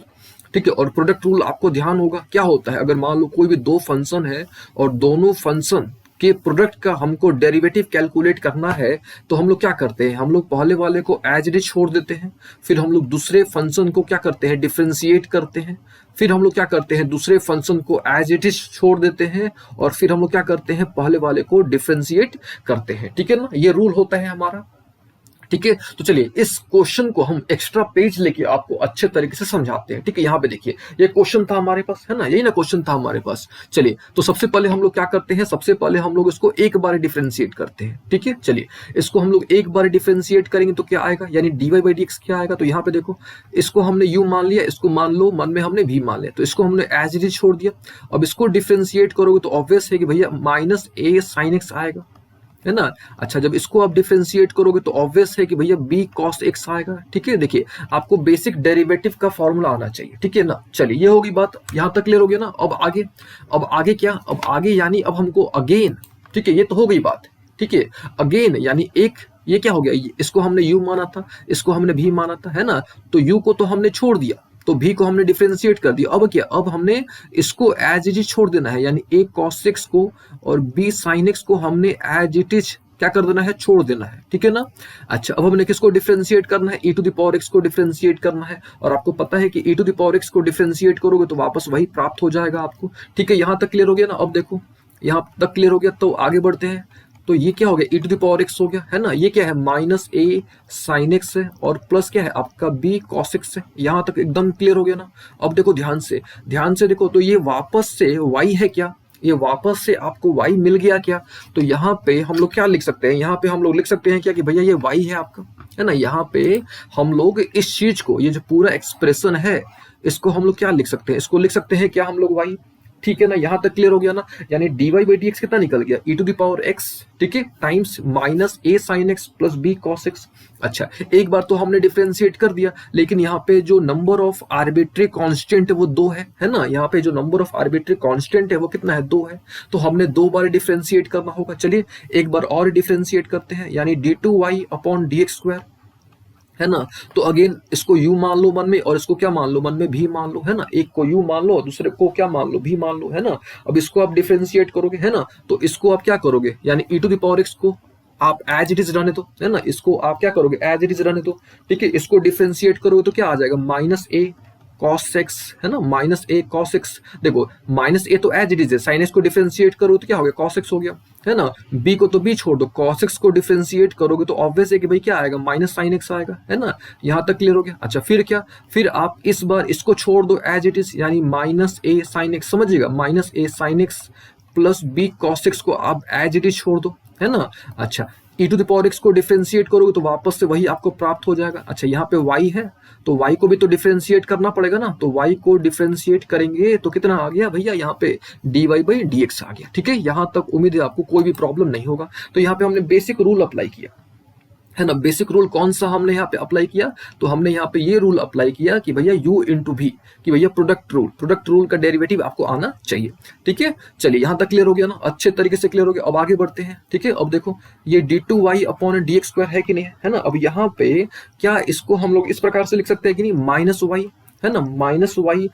ठीक है। और प्रोडक्ट रूल आपको ध्यान होगा क्या होता है, अगर मान लो कोई भी 2 फंक्शन है और दोनों फंक्शन के प्रोडक्ट का हमको डेरिवेटिव कैलकुलेट करना है, तो हम लोग क्या करते हैं, हम लोग पहले वाले को एज इट इज छोड़ देते हैं, फिर हम लोग दूसरे फंक्शन को क्या करते हैं, डिफरेंशिएट करते हैं, फिर हम लोग क्या करते हैं, दूसरे फंक्शन को एज इट इज छोड़ देते हैं, और फिर हम लोग क्या करते हैं, पहले वाले को डिफरेंशिएट करते हैं, ठीक है ना। ये रूल होता है हमारा, ठीक है। तो चलिए इस क्वेश्चन को हम एक्स्ट्रा पेज लेके आपको अच्छे तरीके से समझाते हैं, ठीक है। यहाँ पे देखिए ये क्वेश्चन था हमारे पास, है ना, यही ना क्वेश्चन था हमारे पास। चलिए, तो सबसे पहले हम लोग क्या करते हैं, सबसे पहले हम लोग इसको एक बार डिफरेंशिएट करते हैं, ठीक है। चलिए, इसको हम लोग एक बार डिफरेंशिएट करेंगे तो क्या आएगा, यानी dy बाई डी एक्स क्या आएगा। तो यहाँ पे देखो, इसको हमने u मान लिया, इसको मान लो मन में हमने v मान लिया, तो इसको हमने एज इट इज छोड़ दिया। अब इसको डिफरेंशिएट करोगे तो ऑब्वियस है कि भैया माइनस a sin x आएगा, है ना। अच्छा, जब इसको आप डिफरेंशिएट करोगे तो ऑब्वियस है कि भैया b cos x आएगा, ठीक है। देखिए, आपको बेसिक डेरिवेटिव का फॉर्मूला आना चाहिए, ठीक है ना। चलिए, ये होगी बात, यहां तक क्लियर हो गया ना। अब आगे क्या, अब आगे यानी अब हमको अगेन, ठीक है, ये तो हो गई बात, ठीक है। अगेन यानी एक, ये क्या हो गया, इसको हमने u माना था, इसको हमने v माना था, है ना। तो u को तो हमने छोड़ दिया, तो v को हमने डिफरेंशिएट कर दिया। अब क्या, अब हमने इसको एज इट इज छोड़ देना है, यानी a cos x को और b sin x को हमने एज इट इज क्या कर देना है, छोड़ देना है, ठीक है ना। अच्छा, अब हमने किसको डिफरेंशिएट करना है, e to the power x को डिफरेंशिएट करना है, और आपको पता है कि e to the power x को डिफरेंशिएट करोगे तो वापस वही प्राप्त हो जाएगा आपको, ठीक है। यहां तक क्लियर हो गया ना। अब देखो, यहां तक क्लियर हो गया, तो आगे बढ़ते हैं। तो ये क्या हो गया, e to the power x हो गया, है ना। ये क्या है, माइनस a sin x है, और प्लस क्या है आपका b cos x है। यहां तक एकदम क्लियर हो गया ना। अब देखो ध्यान से देखो, तो ये वापस से y है क्या, ये वापस से आपको y मिल गया क्या। तो यहाँ पे हम लोग क्या लिख सकते हैं, यहाँ पे हम लोग लिख सकते हैं क्या कि भैया ये y है आपका, है ना। यहाँ पे हम लोग इस चीज को, ये जो पूरा एक्सप्रेशन है, इसको हम लोग क्या लिख सकते हैं, इसको लिख सकते हैं क्या हम लोग y, ठीक है ना। यहां तक क्लियर हो गया ना। यानी dy बाई डी एक्स कितना निकल गया, e to the power x, ठीक है, times minus a sin x plus b cos x। अच्छा, एक बार तो हमने डिफरेंशिएट कर दिया, लेकिन यहाँ पे जो नंबर ऑफ आर्बिट्री कांस्टेंट है वो 2 है ना। यहाँ पे जो नंबर ऑफ आर्बिट्री कांस्टेंट है वो कितना है, 2 है। तो हमने 2 बार डिफरेंशिएट करना होगा। चलिए एक बार और डिफरेंशिएट करते हैं, यानी d2y अपॉन dx स्क्वायर, है ना। तो अगेन इसको u मान लो मन में, और इसको क्या मान लो मन में, v मान लो, है ना। एक को u मान लो और दूसरे को क्या मान लो, v मान लो, है ना। अब इसको आप डिफरेंशिएट करोगे, है ना, तो इसको आप क्या करोगे, यानी e to the power x को आप एज इट इज रहने दो, है ना। इसको आप क्या करोगे, एज इट इज रहने दो, ठीक है। इसको डिफरेंशिएट करोगे तो क्या आ जाएगा, माइनस a cos x, है ना, माइनस a cos x। देखो माइनस a तो एज इट इज है, साइन x को डिफरेंशिएट करो तो क्या हो गया, cos x हो गया, है ना। b को तो b छोड़ दो, cos x को डिफरेंशिएट करोगे तो ऑब्वियस है कि भाई क्या आएगा, माइनस साइन x आएगा, है ना। यहाँ तक क्लियर हो गया। अच्छा, फिर क्या, फिर आप इस बार इसको छोड़ दो एज इट इज, यानी माइनस a साइन x, समझिएगा, minus a sine x plus b cos x को आप एज इट इज छोड़ दो, है ना। अच्छा, ई टू द पावर एक्स को डिफरेंशिएट करोगे तो वापस से वही आपको प्राप्त हो जाएगा। अच्छा यहाँ पे y है तो y को भी तो डिफरेंशिएट करना पड़ेगा ना, तो y को डिफरेंशिएट करेंगे तो कितना आ गया भैया, यहाँ पे dy बाई dx आ गया। ठीक है, यहाँ तक उम्मीद है आपको कोई भी प्रॉब्लम नहीं होगा। तो यहाँ पे हमने बेसिक रूल अप्लाई किया है ना। बेसिक रूल कौन सा हमने यहाँ पे अप्लाई किया, तो हमने यहाँ पे ये रूल अप्लाई किया कि भैया u इंटू भी, कि भैया प्रोडक्ट रूल का डेरिवेटिव आपको आना चाहिए। ठीक है, चलिए यहाँ तक क्लियर हो गया ना, अच्छे तरीके से क्लियर हो गया। अब आगे बढ़ते हैं। ठीक है, अब देखो ये d2y अपॉन dx स्क्वायर है कि नहीं है ना। अब यहाँ पे क्या इसको हम लोग इस प्रकार से लिख सकते हैं कि नहीं, माइनस वाई है ना, माइनस वाई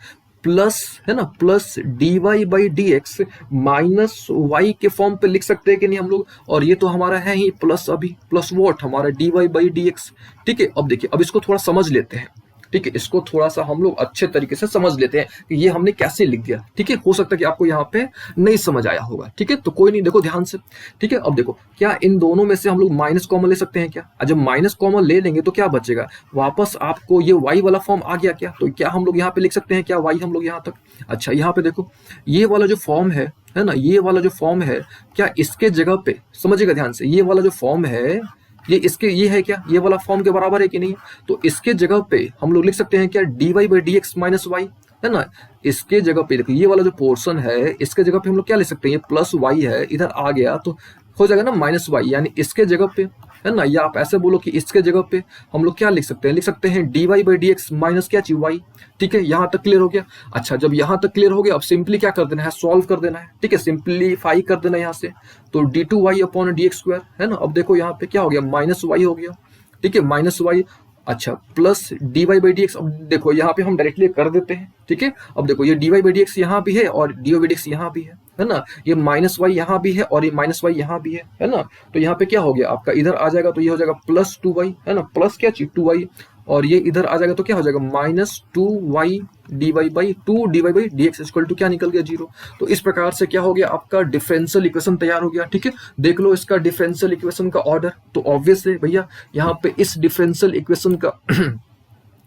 प्लस है ना, plus d y by D x minus y के फॉर्म पे लिख सकते हैं कि नहीं हम लोग। और ये तो हमारा है ही प्लस, अभी प्लस वॉट हमारा d y by D x. ठीक है, अब देखिए अब इसको थोड़ा समझ लेते हैं। ठीक है, इसको थोड़ा सा हम लोग अच्छे तरीके से समझ लेते हैं कि ये हमने कैसे लिख दिया। ठीक है, हो सकता है कि आपको यहाँ पे नहीं समझ आया होगा। ठीक है, तो कोई नहीं, देखो ध्यान से। ठीक है, अब देखो क्या इन दोनों में से हम लोग माइनस कॉमन ले सकते हैं क्या। जब माइनस कॉमन ले लेंगे तो क्या बचेगा, वापस आपको ये y वाला फॉर्म आ गया क्या, तो क्या हम लोग यहाँ पे लिख सकते हैं क्या y हम लोग यहाँ तक। अच्छा यहाँ पे देखो ये वाला जो फॉर्म है ना, ये वाला जो फॉर्म है, क्या इसके जगह पे समझिएगा ध्यान से, ये वाला जो फॉर्म है ये इसके ये है क्या, ये वाला फॉर्म के बराबर है कि नहीं। तो इसके जगह पे हम लोग लिख सकते हैं क्या, d y by D x minus y है ना। इसके जगह पे देखो ये वाला जो पोर्शन है इसके जगह पे हम लोग क्या लिख सकते हैं, ये प्लस वाई है, इधर आ गया तो हो जाएगा ना माइनस वाई, यानी इसके जगह पे है ना, या आप ऐसे बोलो कि इसके जगह पे हम लोग क्या लिख सकते हैं, लिख सकते हैं d y by D x minus क्या चाहिए वाई। ठीक है, यहाँ तक क्लियर हो गया। अच्छा जब यहाँ तक क्लियर हो गया, अब सिंपली क्या कर देना है, सॉल्व कर देना है। ठीक है, सिंपलीफाई कर देना है यहाँ से, तो d two y upon D x square है ना। अब देखो यहाँ पे क्या हो गया, माइनस वाई हो गया। ठीक है, माइनस वाई, अच्छा plus d y by D x. अब देखो यहाँ पे हम डायरेक्टली कर देते हैं। ठीक है, अब देखो ये d y by D x यहाँ भी है और d y by D x यहाँ भी है ना। ये माइनस वाई यहाँ भी है और ये माइनस वाई यहाँ भी है ना। तो यहाँ पे क्या हो गया आपका, इधर आ जाएगा तो ये हो जाएगा प्लस टू वाई है ना, प्लस क्या चाहिए टू वाई, और ये इधर आ जाएगा तो क्या हो जाएगा minus two y d y by two d y by D x equal to क्या निकल गया, जीरो। तो इस प्रकार से क्या हो गया, आपका डिफरेंशियल इक्वेशन तैयार हो गया। ठीक है, देख लो इसका डिफरेंशियल इक्वेशन का ऑर्डर, तो ऑब्वियसली भैया यहाँ पे इस डिफरेंशियल इक्वेशन का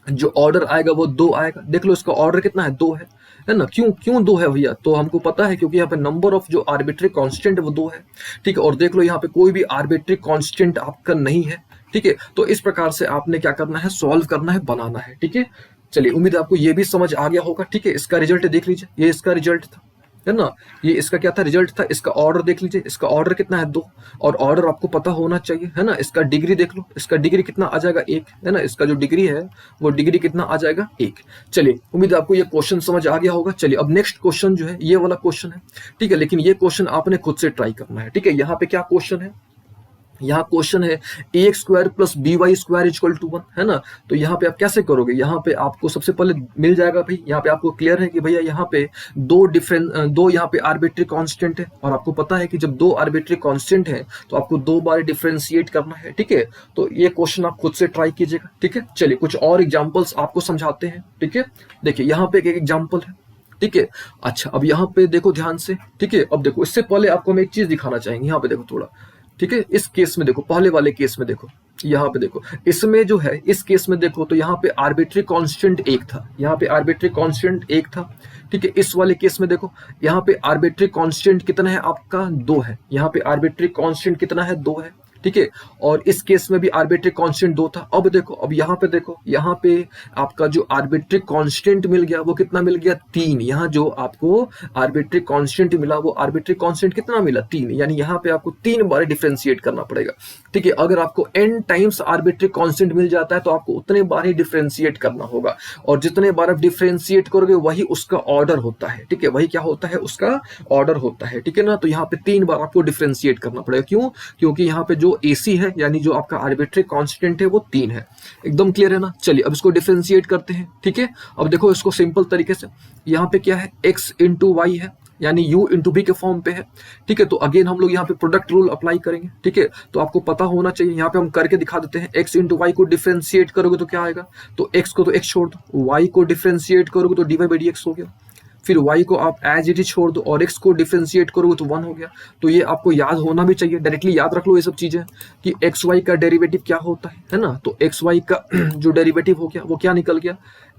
जो ऑर्डर आएगा वो दो आएगा। देख लो इसका ऑर्डर कितना है, दो है ना। क्यों दो है भैया, तो हमको पता है क्योंकि यहाँ पे नंबर ऑफ जो आर्बिट्री कांस्टेंट है वो दो है। ठीक है, और देख लो यहाँ पे कोई भी आर्बिट्री कांस्टेंट आपका नहीं है। ठीक है, तो इस प्रकार से आपने क्या करना है, सॉल्व करना है, बनाना है। ठीक है, चलिए उम्मीद है आपको ये भी समझ आ गया होगा। ठीक है, इसका रिजल्ट देख लीजिए, ये इसका रिजल्ट था है ना, ये इसका क्या था, रिजल्ट था। इसका ऑर्डर देख लीजिए, इसका ऑर्डर कितना है, दो, और ऑर्डर आपको पता होना चाहिए है ना। इसका डिग्री देख लो, इसका डिग्री कितना आ जाएगा, एक है ना। इसका जो डिग्री है वो डिग्री कितना आ जाएगा, एक। चलिए उम्मीद है आपको ये क्वेश्चन समझ आ गया होगा। चलिए अब नेक्स्ट क्वेश्चन जो है ये वाला क्वेश्चन है। ठीक है, लेकिन ये क्वेश्चन आपने खुद से ट्राई करना है। ठीक है, यहाँ पे क्या क्वेश्चन है, यहाँ क्वेश्चन है A X square plus B Y square equal to one है ना। तो यहाँ पे आप कैसे करोगे, यहाँ पे आपको सबसे पहले मिल जाएगा भाई, यहाँ पे आपको क्लियर है कि भैया यहाँ पे दो यहाँ पे आर्बिट्री कांस्टेंट है, और आपको पता है कि जब दो आर्बिट्री कांस्टेंट है तो आपको दो बार डिफरेंशिएट करना है। ठीक है, तो ये क्वेश्चन आप खुद से ट्राई कीजिएगा। ठीक है, चलिए कुछ और एग्जाम्पल्स आपको समझाते हैं। ठीक है, देखिए यहाँ पे एक एग्जाम्पल है। ठीक है, अच्छा अब यहाँ पे देखो ध्यान से। ठीक है, अब देखो इससे पहले आपको हम एक चीज दिखाना चाहेंगे, यहाँ पे देखो थोड़ा। ठीक है, इस केस में देखो, पहले वाले केस में देखो, यहाँ पे देखो, इसमें जो है इस केस में देखो तो यहाँ पे आर्बिट्री कांस्टेंट एक था, यहाँ पे आर्बिट्री कांस्टेंट एक था। ठीक है, इस वाले केस में देखो यहाँ पे आर्बिट्री कांस्टेंट कितना है आपका, दो है। यहाँ पे आर्बिट्री कांस्टेंट कितना है, दो है। ठीक है, और इस केस में भी आर्बिट्री कांस्टेंट दो था। अब देखो, अब यहाँ पे देखो, यहाँ पे आपका जो आर्बिट्री कांस्टेंट मिल गया वो कितना मिल गया, तीन। यहाँ जो आपको आर्बिट्री कांस्टेंट मिला वो आर्बिट्री कांस्टेंट कितना मिला, तीन। यानी यहाँ पे आपको तीन बार डिफरेंशिएट करना पड़ेगा। ठीक है, अगर आपको n टाइम्स आर्बिट्री कांस्टेंट मिल जाता है तो आपको उतने बार ही डिफरेंशिएट करना होगा, और जितने बार आप डिफरेंशिएट करोगे वही उसका ऑर्डर होता है। ठीक है, वही क्या होता है, उसका ऑर्डर होता है। ठीक है ना, तो यहाँ पे तीन बार आपको डिफरेंशिएट करना पड़ेगा। क्यों, क्योंकि यहाँ पे जो AC है यानी जो आपका आर्बिट्री कांस्टेंट है वो तीन है। एकदम क्लियर है ना। चलिए अब इसको डिफरेंशिएट करते हैं। ठीक है, अब देखो इसको सिंपल तरीके से, यहाँ पे क्या है, x इंटू वाई है, यानी u इंटू बी के फॉर्म पे है। ठीक है, तो अगेन हम लोग यहाँ पे प्रोडक्ट रूल अप्लाई करेंगे। ठीक है, तो आपको पता होना चाहिए, यहाँ पे हम करके दिखा देते हैं। x इंटू वाई को डिफरेंशिएट करोगे तो क्या आएगा, तो x को तो x छोड़ दो, y को डिफरेंशिएट करोगे तो d y by D x हो गया, फिर y को आप एज इट इज छोड़ दो और x को डिफरेंशिएट करोगे तो 1 हो गया। तो ये आपको याद होना भी चाहिए, डायरेक्टली याद रख लो ये सब चीजें कि एक्स वाई का डेरिवेटिव क्या होता है ना। तो एक्स वाई का जो डेरिवेटिव हो गया वो क्या निकल गया,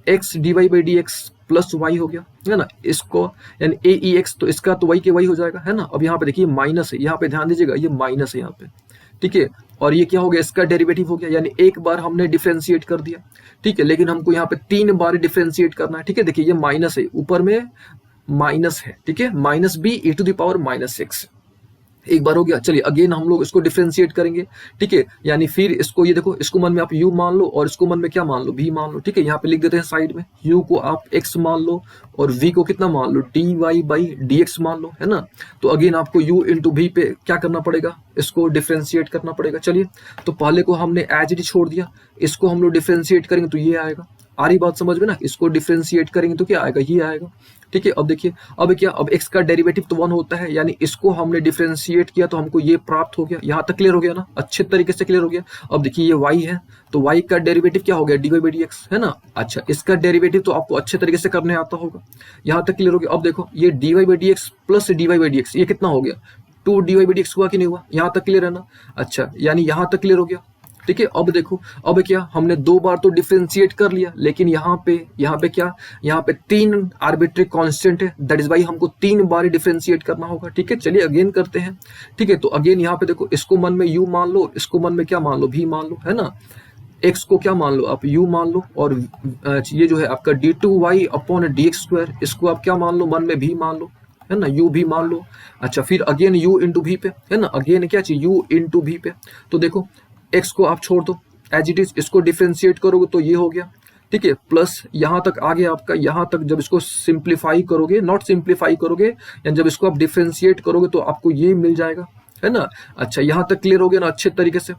x d y by D x plus y हो गया है ना। इसको यानी ए ई एक्स, तो इसका तो वही के वही हो जाएगा है ना। अब यहाँ पे देखिए माइनस है, यहाँ पे ध्यान दीजिएगा, ये माइनस है यहाँ पे। ठीक है, और ये क्या हो गया, इसका डेरिवेटिव हो गया, यानी एक बार हमने डिफरेंशिएट कर दिया, ठीक है। लेकिन हमको यहाँ पे 3 बार डिफरेंशिएट करना है, ठीक है। देखिए ये माइनस है, ऊपर में माइनस है, ठीक है, minus b e to the power -6 एक बार हो गया। चलिए अगेन हम लोग इसको डिफरेंशिएट करेंगे, ठीक है। यानी फिर इसको, ये देखो, इसको मन में आप u मान लो और इसको मन में क्या मान लो, v मान लो, ठीक है। यहाँ पे लिख देते हैं साइड में, u को आप x मान लो और v को कितना मान लो, dy/dx मान लो, है ना। तो अगेन आपको u इंटू v पे क्या करना पड़ेगा, इसको डिफरेंशिएट करना पड़ेगा। चलिए तो पहले को हमने एज इट छोड़ दिया, इसको हम लोग डिफरेंशिएट करेंगे तो ये आएगा। आ रही बात समझ में ना, इसको डिफरेंशिएट करेंगे तो क्या आएगा, ये आएगा, ठीक है। अब देखिए, अब क्या, अब x का डेरिवेटिव तो 1 होता है, यानी इसको हमने डिफरेंशिएट किया तो हमको ये प्राप्त हो गया। यहाँ तक क्लियर हो गया ना, अच्छे तरीके से क्लियर हो गया। अब देखिए ये y है, तो y का डेरिवेटिव क्या हो गया, dy/dx, है ना। अच्छा, इसका डेरिवेटिव तो आपको अच्छे तरीके से करने आता होगा। यहाँ तक क्लियर हो गया। अब देखो ये dy/dx प्लस dy/dx, ये कितना हो गया, 2 dy/dx हुआ कि नहीं हुआ, यहाँ तक क्लियर है ना। अच्छा, यानी यहाँ तक क्लियर हो गया, ठीक है। अब देखो, अब क्या, हमने 2 बार तो डिफरेंशिएट कर लिया, लेकिन यहाँ पे क्या, यहाँ पे 3 आर्बिट्री कांस्टेंट है, दैट इज वाई हमको 3 बार डिफरेंशिएट करना होगा, ठीक है। चलिए अगेन करते हैं, ठीक है। तो अगेन यहाँ पे देखो, इसको मन में u मान लो, इसको मन में क्या मान लो, v मान लो, है ना। x को क्या मान लो आप, u मान लो, और ये जो है आपका d2y/dx², इसको आप क्या मान लो, मन में v मान लो, है ना, u भी मान लो। अच्छा, फिर अगेन u इंटू v पे, है ना, अगेन क्या चाहिए, u इंटू v पे। तो देखो x को आप छोड़ दो एज इट इज, इसको डिफरेंशिएट करोगे तो ये हो गया, ठीक है। प्लस यहाँ तक आ गया आपका, यहाँ तक जब इसको सिंप्लीफाई करोगे, नॉट सिंप्लीफाई करोगे, यानी जब इसको आप डिफरेंशिएट करोगे तो आपको ये मिल जाएगा, है ना। अच्छा, यहाँ तक क्लियर हो गया ना अच्छे तरीके से,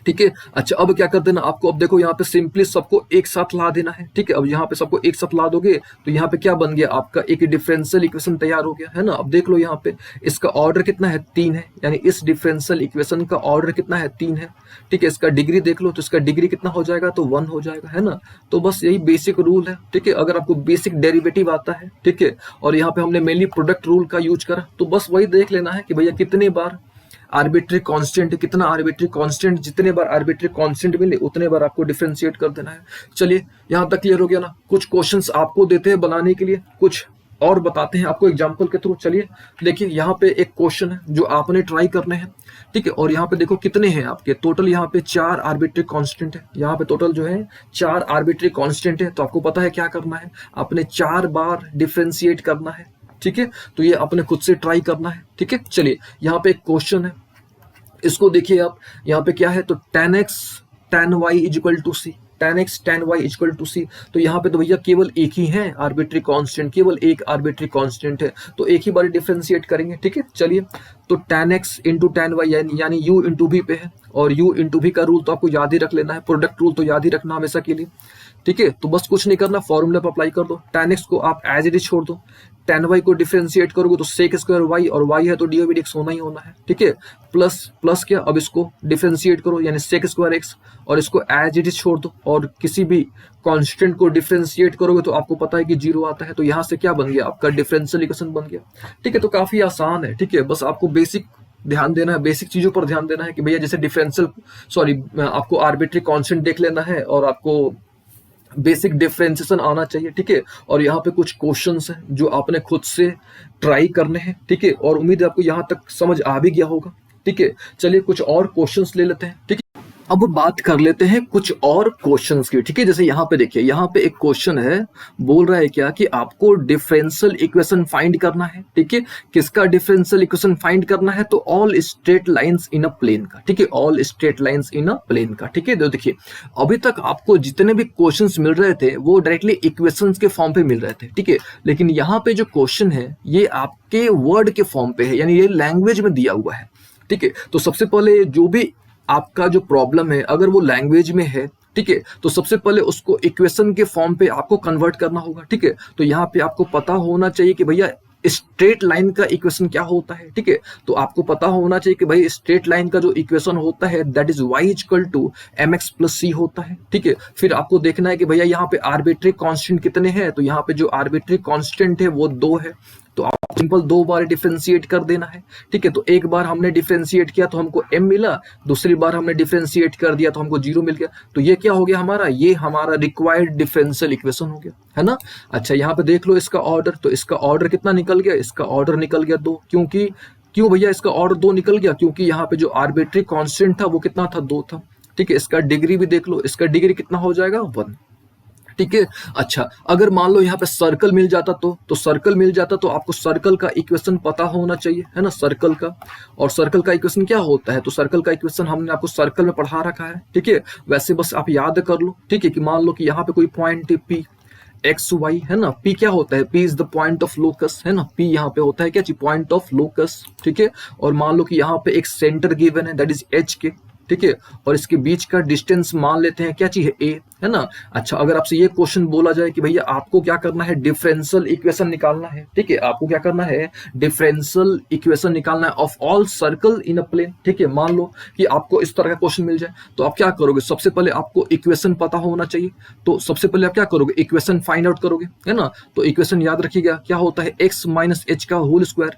ठीक है। अच्छा, अब क्या कर देना आपको, अब देखो यहाँ पे सिंपली सबको एक साथ ला देना है, ठीक है। अब यहाँ पे सबको एक साथ ला दोगे तो यहाँ पे क्या बन गया, आपका एक डिफरेंशियल इक्वेशन तैयार हो गया, है ना। अब देख लो यहाँ पे इसका ऑर्डर कितना है, 3 है, यानी इस डिफरेंशियल इक्वेशन का ऑर्डर कितना है, 3 है, ठीक है। इसका डिग्री देख लो, तो इसका डिग्री कितना हो जाएगा, तो 1 हो जाएगा, है ना। तो बस यही बेसिक रूल है, ठीक है। अगर आपको बेसिक डेरिवेटिव आता है, ठीक है, और यहाँ पे हमने मेनली प्रोडक्ट रूल का यूज करा, तो बस वही देख लेना है कि भैया कितने बार आर्बिट्री कांस्टेंट, कितना आर्बिट्री कांस्टेंट, जितने बार आर्बिट्री कांस्टेंट मिले उतने बार आपको डिफरेंशिएट कर देना है। चलिए यहाँ तक क्लियर हो गया ना। कुछ क्वेश्चंस आपको देते हैं बनाने के लिए, कुछ और बताते हैं आपको एग्जांपल के थ्रू। चलिए देखिए, यहाँ पे एक क्वेश्चन है जो आपने ट्राई करने हैं, ठीक है। और यहाँ पे देखो कितने हैं आपके टोटल, यहाँ पे 4 आर्बिट्री कांस्टेंट है, यहाँ पे टोटल जो है 4 आर्बिट्री कांस्टेंट है। तो आपको पता है क्या करना है, आपने 4 बार डिफरेंशिएट करना है, ठीक है। तो ये अपने खुद से ट्राई करना है, ठीक है। चलिए यहाँ पे एक क्वेश्चन है, इसको देखिए आप, यहाँ पे क्या है, तो tan x tan y equal to C, tan x tan y equal to C. तो यहाँ पे तो भैया केवल एक ही है आर्बिट्री कांस्टेंट, केवल एक आर्बिट्री कांस्टेंट है, तो एक ही बार डिफरेंशिएट करेंगे, ठीक है। चलिए तो tan x into tan y यानी u इंटू v पे है, और u इंटू v का रूल तो आपको याद ही रख लेना है, प्रोडक्ट रूल तो याद ही रखना हमेशा के लिए, ठीक है। तो बस कुछ नहीं करना, फॉर्मूला पर अप्लाई कर दो, tan x को आप एज इट इज छोड़ दो, tan y को डिफरेंशिएट करोगे तो sec स्क्वायर y, और y है तो dy/dx होना ही होना है, ठीक है। प्लस प्लस क्या, अब इसको डिफरेंशिएट करो, यानी sec स्क्वायर x, और इसको एज इट इज छोड़ दो, और किसी भी कांस्टेंट को डिफरेंशिएट करोगे तो आपको पता है कि 0 आता है, तो यहाँ से क्या बन गया, आपका डिफरेंशियल इक्वेशन बन गया, ठीक है। तो काफी आसान है, ठीक है। बस आपको बेसिक ध्यान देना है, बेसिक चीजों पर ध्यान देना है कि भैया जैसे आपको आर्बिट्री कांस्टेंट देख लेना है, और आपको बेसिक डिफरेंशिएशन आना चाहिए, ठीक है। और यहाँ पे कुछ क्वेश्चंस हैं जो आपने खुद से ट्राई करने हैं, ठीक है। और उम्मीद है आपको यहाँ तक समझ आ भी गया होगा, ठीक है। चलिए कुछ और क्वेश्चंस ले लेते हैं, ठीक है। अब बात कर लेते हैं कुछ और क्वेश्चंस की, ठीक है। जैसे यहाँ पे देखिए, यहाँ पे एक क्वेश्चन है, बोल रहा है क्या कि आपको डिफरेंशियल इक्वेशन फाइंड करना है, ठीक है। किसका डिफरेंशियल इक्वेशन फाइंड करना है, तो all straight lines in a plane का, ठीक है, all straight lines in a plane का, ठीक है। तो देखिए अभी तक आपको जितने भी क्वेश्चंस मिल रहे थे वो डायरेक्टली इक्वेशंस के फॉर्म पे मिल रहे थे, ठीक है। लेकिन यहाँ पे जो क्वेश्चन है ये आपके वर्ड के फॉर्म पे है, यानी ये लैंग्वेज में दिया हुआ है, ठीक है। तो सबसे पहले जो भी आपका जो प्रॉब्लम है अगर वो लैंग्वेज में है, ठीक है, तो सबसे पहले उसको इक्वेशन के फॉर्म पे आपको कन्वर्ट करना होगा, ठीक है। तो यहाँ पे आपको पता होना चाहिए कि भैया स्ट्रेट लाइन का इक्वेशन क्या होता है, ठीक है। तो आपको पता होना चाहिए कि भाई स्ट्रेट लाइन का जो इक्वेशन होता है that is y equal to mx plus c होता है, ठीक है। फिर आपको देखना है कि भैया यहाँ पे आर्बिट्री कांस्टेंट कितने हैं, तो यहाँ पे जो आर्बिट्री कांस्टेंट है वो 2 है, तो आप सिंपल 2 बार डिफरेंशिएट कर देना है, ठीक है। तो एक बार हमने डिफरेंशिएट किया तो हमको m मिला, दूसरी बार हमने डिफरेंशिएट कर दिया तो हमको 0 मिल गया, तो ये क्या हो गया हमारा, ये हमारा रिक्वायर्ड डिफरेंशियल इक्वेशन हो गया, है ना। अच्छा यहाँ पे देख लो इसका ऑर्डर, तो इसका ऑर्डर कितना निकल गया, इसका ऑर्डर निकल गया 2, क्योंकि क्यों भैया इसका ऑर्डर 2 निकल गया? क्योंकि यहाँ पे जो आर्बिट्री कांस्टेंट था वो कितना था? 2 था। ठीक है, इसका डिग्री भी देख लो, इसका डिग्री कितना हो जाएगा? 1। ठीक है। अच्छा, अगर मान लो यहाँ पे सर्कल मिल जाता तो सर्कल मिल जाता तो आपको सर्कल का इक्वेशन पता होना चाहिए, है ना, सर्कल का। और सर्कल का इक्वेशन क्या होता है? तो सर्कल का इक्वेशन हमने आपको सर्कल में पढ़ा रखा है। ठीक है, वैसे बस आप याद कर लो। ठीक है, कि मान लो कि यहाँ पे कोई पॉइंट है P एक्स वाई, है ना। P क्या होता है? P is the point of locus, है ना। P यहाँ पे होता है क्या जी? Point of locus. ठीक है, और मान लो कि यहाँ पे एक सेंटर गिवन है, दैट इज H के। ठीक है, और इसके बीच का डिस्टेंस मान लेते हैं क्या चीज है? A, है ना। अच्छा, अगर आपसे ये क्वेश्चन बोला जाए कि भैया आपको क्या करना है? डिफरेंशियल इक्वेशन निकालना है। ठीक है, आपको क्या करना है? डिफरेंशियल इक्वेशन निकालना है of all circle in a plane. ठीक है, मान लो कि आपको इस तरह का क्वेश्चन मिल जाए तो आप क्या करोगे? सबसे पहले आपको इक्वेशन पता होना चाहिए। तो सबसे पहले आप क्या करोगे? इक्वेशन फाइंड आउट करोगे, है ना। तो इक्वेशन याद रखिएगा, क्या होता है? x माइनस एच का होल स्क्वायर।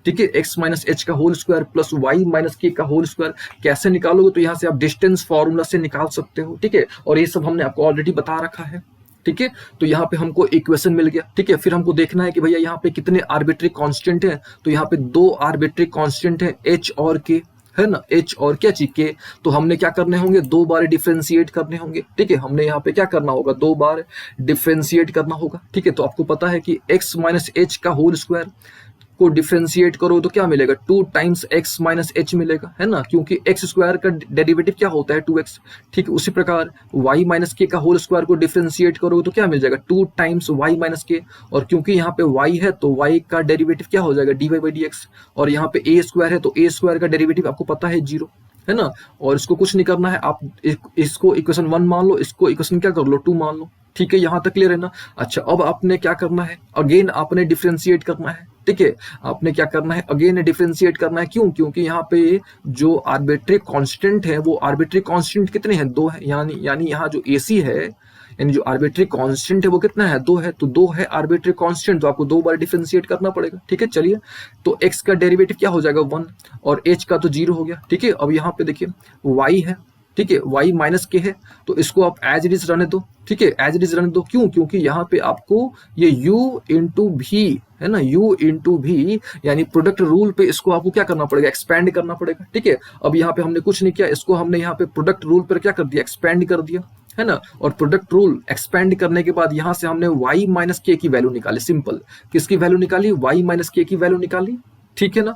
ठीक है, x माइनस एच का whole square plus y minus k का होल स्क्वायर। कैसे निकालोगे? तो यहाँ से आप डिस्टेंस फॉर्मूला से निकाल सकते हो। ठीक है, और ये सब हमने आपको ऑलरेडी बता रखा है। ठीक है, तो यहाँ पे हमको इक्वेशन मिल गया। ठीक है, फिर हमको देखना है कि भैया यहाँ पे कितने आर्बिट्री कांस्टेंट हैं। तो यहाँ पे 2 आर्बिट्री कांस्टेंट हैं, h और k, है ना। h और क्या चीज के? तो हमने क्या करने होंगे? 2 बार डिफरेंशिएट करने होंगे। ठीक है, हमने यहाँ पे क्या करना होगा? 2 बार डिफरेंशिएट करना होगा। ठीक है, तो आपको पता है कि x माइनस एच का होल स्क्वायर को डिफरेंशिएट करो तो क्या मिलेगा? 2 टाइम्स x माइनस एच मिलेगा, है ना, क्योंकि x स्क्वायर का डेरिवेटिव क्या होता है? 2x। ठीक है, उसी प्रकार y माइनस के का होल स्क्वायर को डिफरेंशिएट करो तो क्या मिल जाएगा? 2 टाइम्स y माइनस के। और क्योंकि यहाँ पे y है तो y का डेरिवेटिव क्या हो जाएगा? dy by dx। और यहाँ पे a स्क्वायर है तो a स्क्वायर का डेरिवेटिव आपको पता है 0, है ना। और इसको कुछ नहीं करना है, आप इसको इक्वेशन 1 मान लो, इसको इक्वेशन क्या कर लो? 2 मान लो। ठीक है, यहाँ तक क्लियर है ना। अच्छा, अब आपने क्या करना है? अगेन आपने डिफरेंशिएट करना है। ठीक है, आपने क्या करना है? अगेन डिफरेंशिएट करना है। क्यों? क्योंकि यहाँ पे जो आर्बिट्री कांस्टेंट है वो आर्बिट्री कांस्टेंट कितने हैं? 2 है। यानी यहाँ जो AC है, यानी जो आर्बिट्री कांस्टेंट है वो कितना है? 2 है। तो 2 है आर्बिट्री कांस्टेंट, तो आपको 2 बार डिफरेंशिएट करना पड़ेगा। ठीक है, चलिए, तो x का डेरिवेटिव क्या हो जाएगा? 1, और h का तो 0 हो गया। ठीक है, अब यहाँ पे देखिए y है। ठीक है, y माइनस के है तो इसको आप एज इट इज रहने दो। ठीक है, एज इट इज रहने दो। क्यों? क्योंकि यहाँ पे आपको ये u इंटू भी, है ना, u इंटू भी यानी प्रोडक्ट रूल पे इसको आपको क्या करना पड़ेगा? एक्सपेंड करना पड़ेगा। ठीक है, अब यहाँ पे हमने कुछ नहीं किया, इसको हमने यहाँ पे प्रोडक्ट रूल पर क्या कर दिया? एक्सपेंड कर दिया, है ना। और प्रोडक्ट रूल एक्सपेंड करने के बाद यहाँ से हमने y माइनस के की वैल्यू निकाली। सिंपल, किसकी वैल्यू निकाली? y माइनस के की वैल्यू निकाली। ठीक है ना,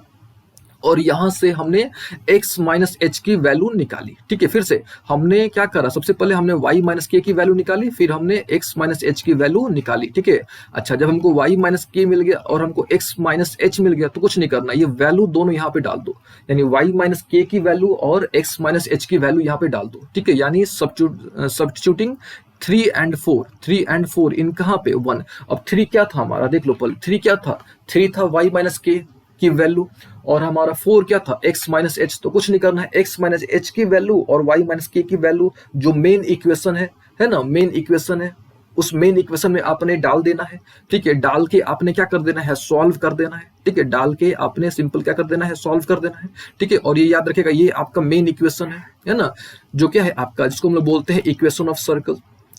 और यहां से हमने x माइनस एच की वैल्यू निकाली। ठीक है, फिर से हमने क्या करा? सबसे पहले हमने y माइनस के की वैल्यू निकाली, फिर हमने x माइनस एच की वैल्यू निकाली। ठीक है, अच्छा, जब हमको y माइनस के मिल गया और हमको x माइनस एच मिल गया तो कुछ नहीं करना, ये वैल्यू दोनों यहाँ पे डाल दो, यानी y माइनस के की वैल्यू और x माइनस एच की वैल्यू यहाँ पे डाल दो। ठीक है, यानी सब्स्टिट्यूटिंग 3 and 4 इन कहाँ पे? 1। अब 3 क्या था हमारा? देख लो पहले, 3 क्या था? 3 था y माइनस के की वैल्यू, और हमारा 4 क्या था? x minus H. तो कुछ नहीं करना है, x माइनस एच की वैल्यू और y माइनस के की वैल्यू जो मेन इक्वेशन है ना, मेन इक्वेशन है, उस मेन इक्वेशन में आपने डाल देना है। ठीक है, डाल के आपने क्या कर देना है? सॉल्व कर देना है। ठीक है, डाल के आपने सिंपल क्या कर देना है? सॉल्व कर देना है। ठीक है, और ये याद रखिएगा, ये आपका मेन इक्वेशन है ना, जो क्या है आपका, जिसको हम लोग बोलते हैं इक्वेशन ऑफ सर्कल,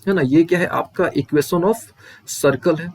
है ना। ये क्या है? आपका इक्वेशन ऑफ सर्कल है।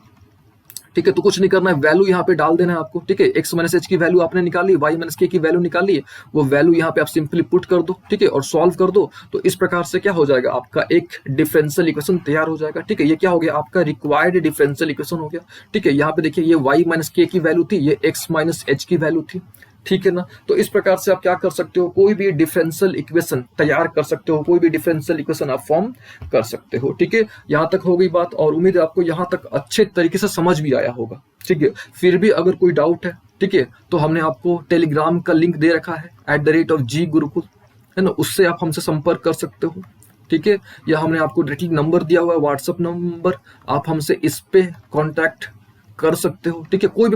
ठीक है, तो कुछ नहीं करना है, वैल्यू यहाँ पे डाल देना है आपको। ठीक है, x माइनस एच की वैल्यू आपने निकाली, y माइनस के की वैल्यू निकाली, वो वैल्यू यहाँ पे आप सिंपली पुट कर दो। ठीक है, और सॉल्व कर दो। तो इस प्रकार से क्या हो जाएगा? आपका एक डिफरेंशियल इक्वेशन तैयार हो जाएगा। ठीक है, ये क्या हो गया? आपका रिक्वायर्ड डिफरेंशियल इक्वेशन हो गया। ठीक है, यहाँ पे देखिए, ये y माइनस के की वैल्यू थी, ये x माइनस एच की वैल्यू थी। ठीक है ना, तो इस प्रकार से आप क्या कर सकते हो? कोई भी डिफरेंशियल इक्वेशन तैयार कर सकते हो, कोई भी डिफरेंशियल इक्वेशन आप फॉर्म कर सकते हो। ठीक है, यहाँ तक हो गई बात, और उम्मीद है आपको यहाँ तक अच्छे तरीके से समझ भी आया होगा। ठीक है, फिर भी अगर कोई डाउट है, ठीक है, तो हमने आपको टेलीग्राम का लिंक दे रखा है @G गुरुकुल, है ना, उससे आप हमसे संपर्क कर सकते हो। ठीक है, या हमने आपको डायरेक्टली नंबर दिया हुआ है, व्हाट्सएप नंबर, आप हमसे इस पे कांटेक्ट कर सकते हो। ठीक है, कोई भी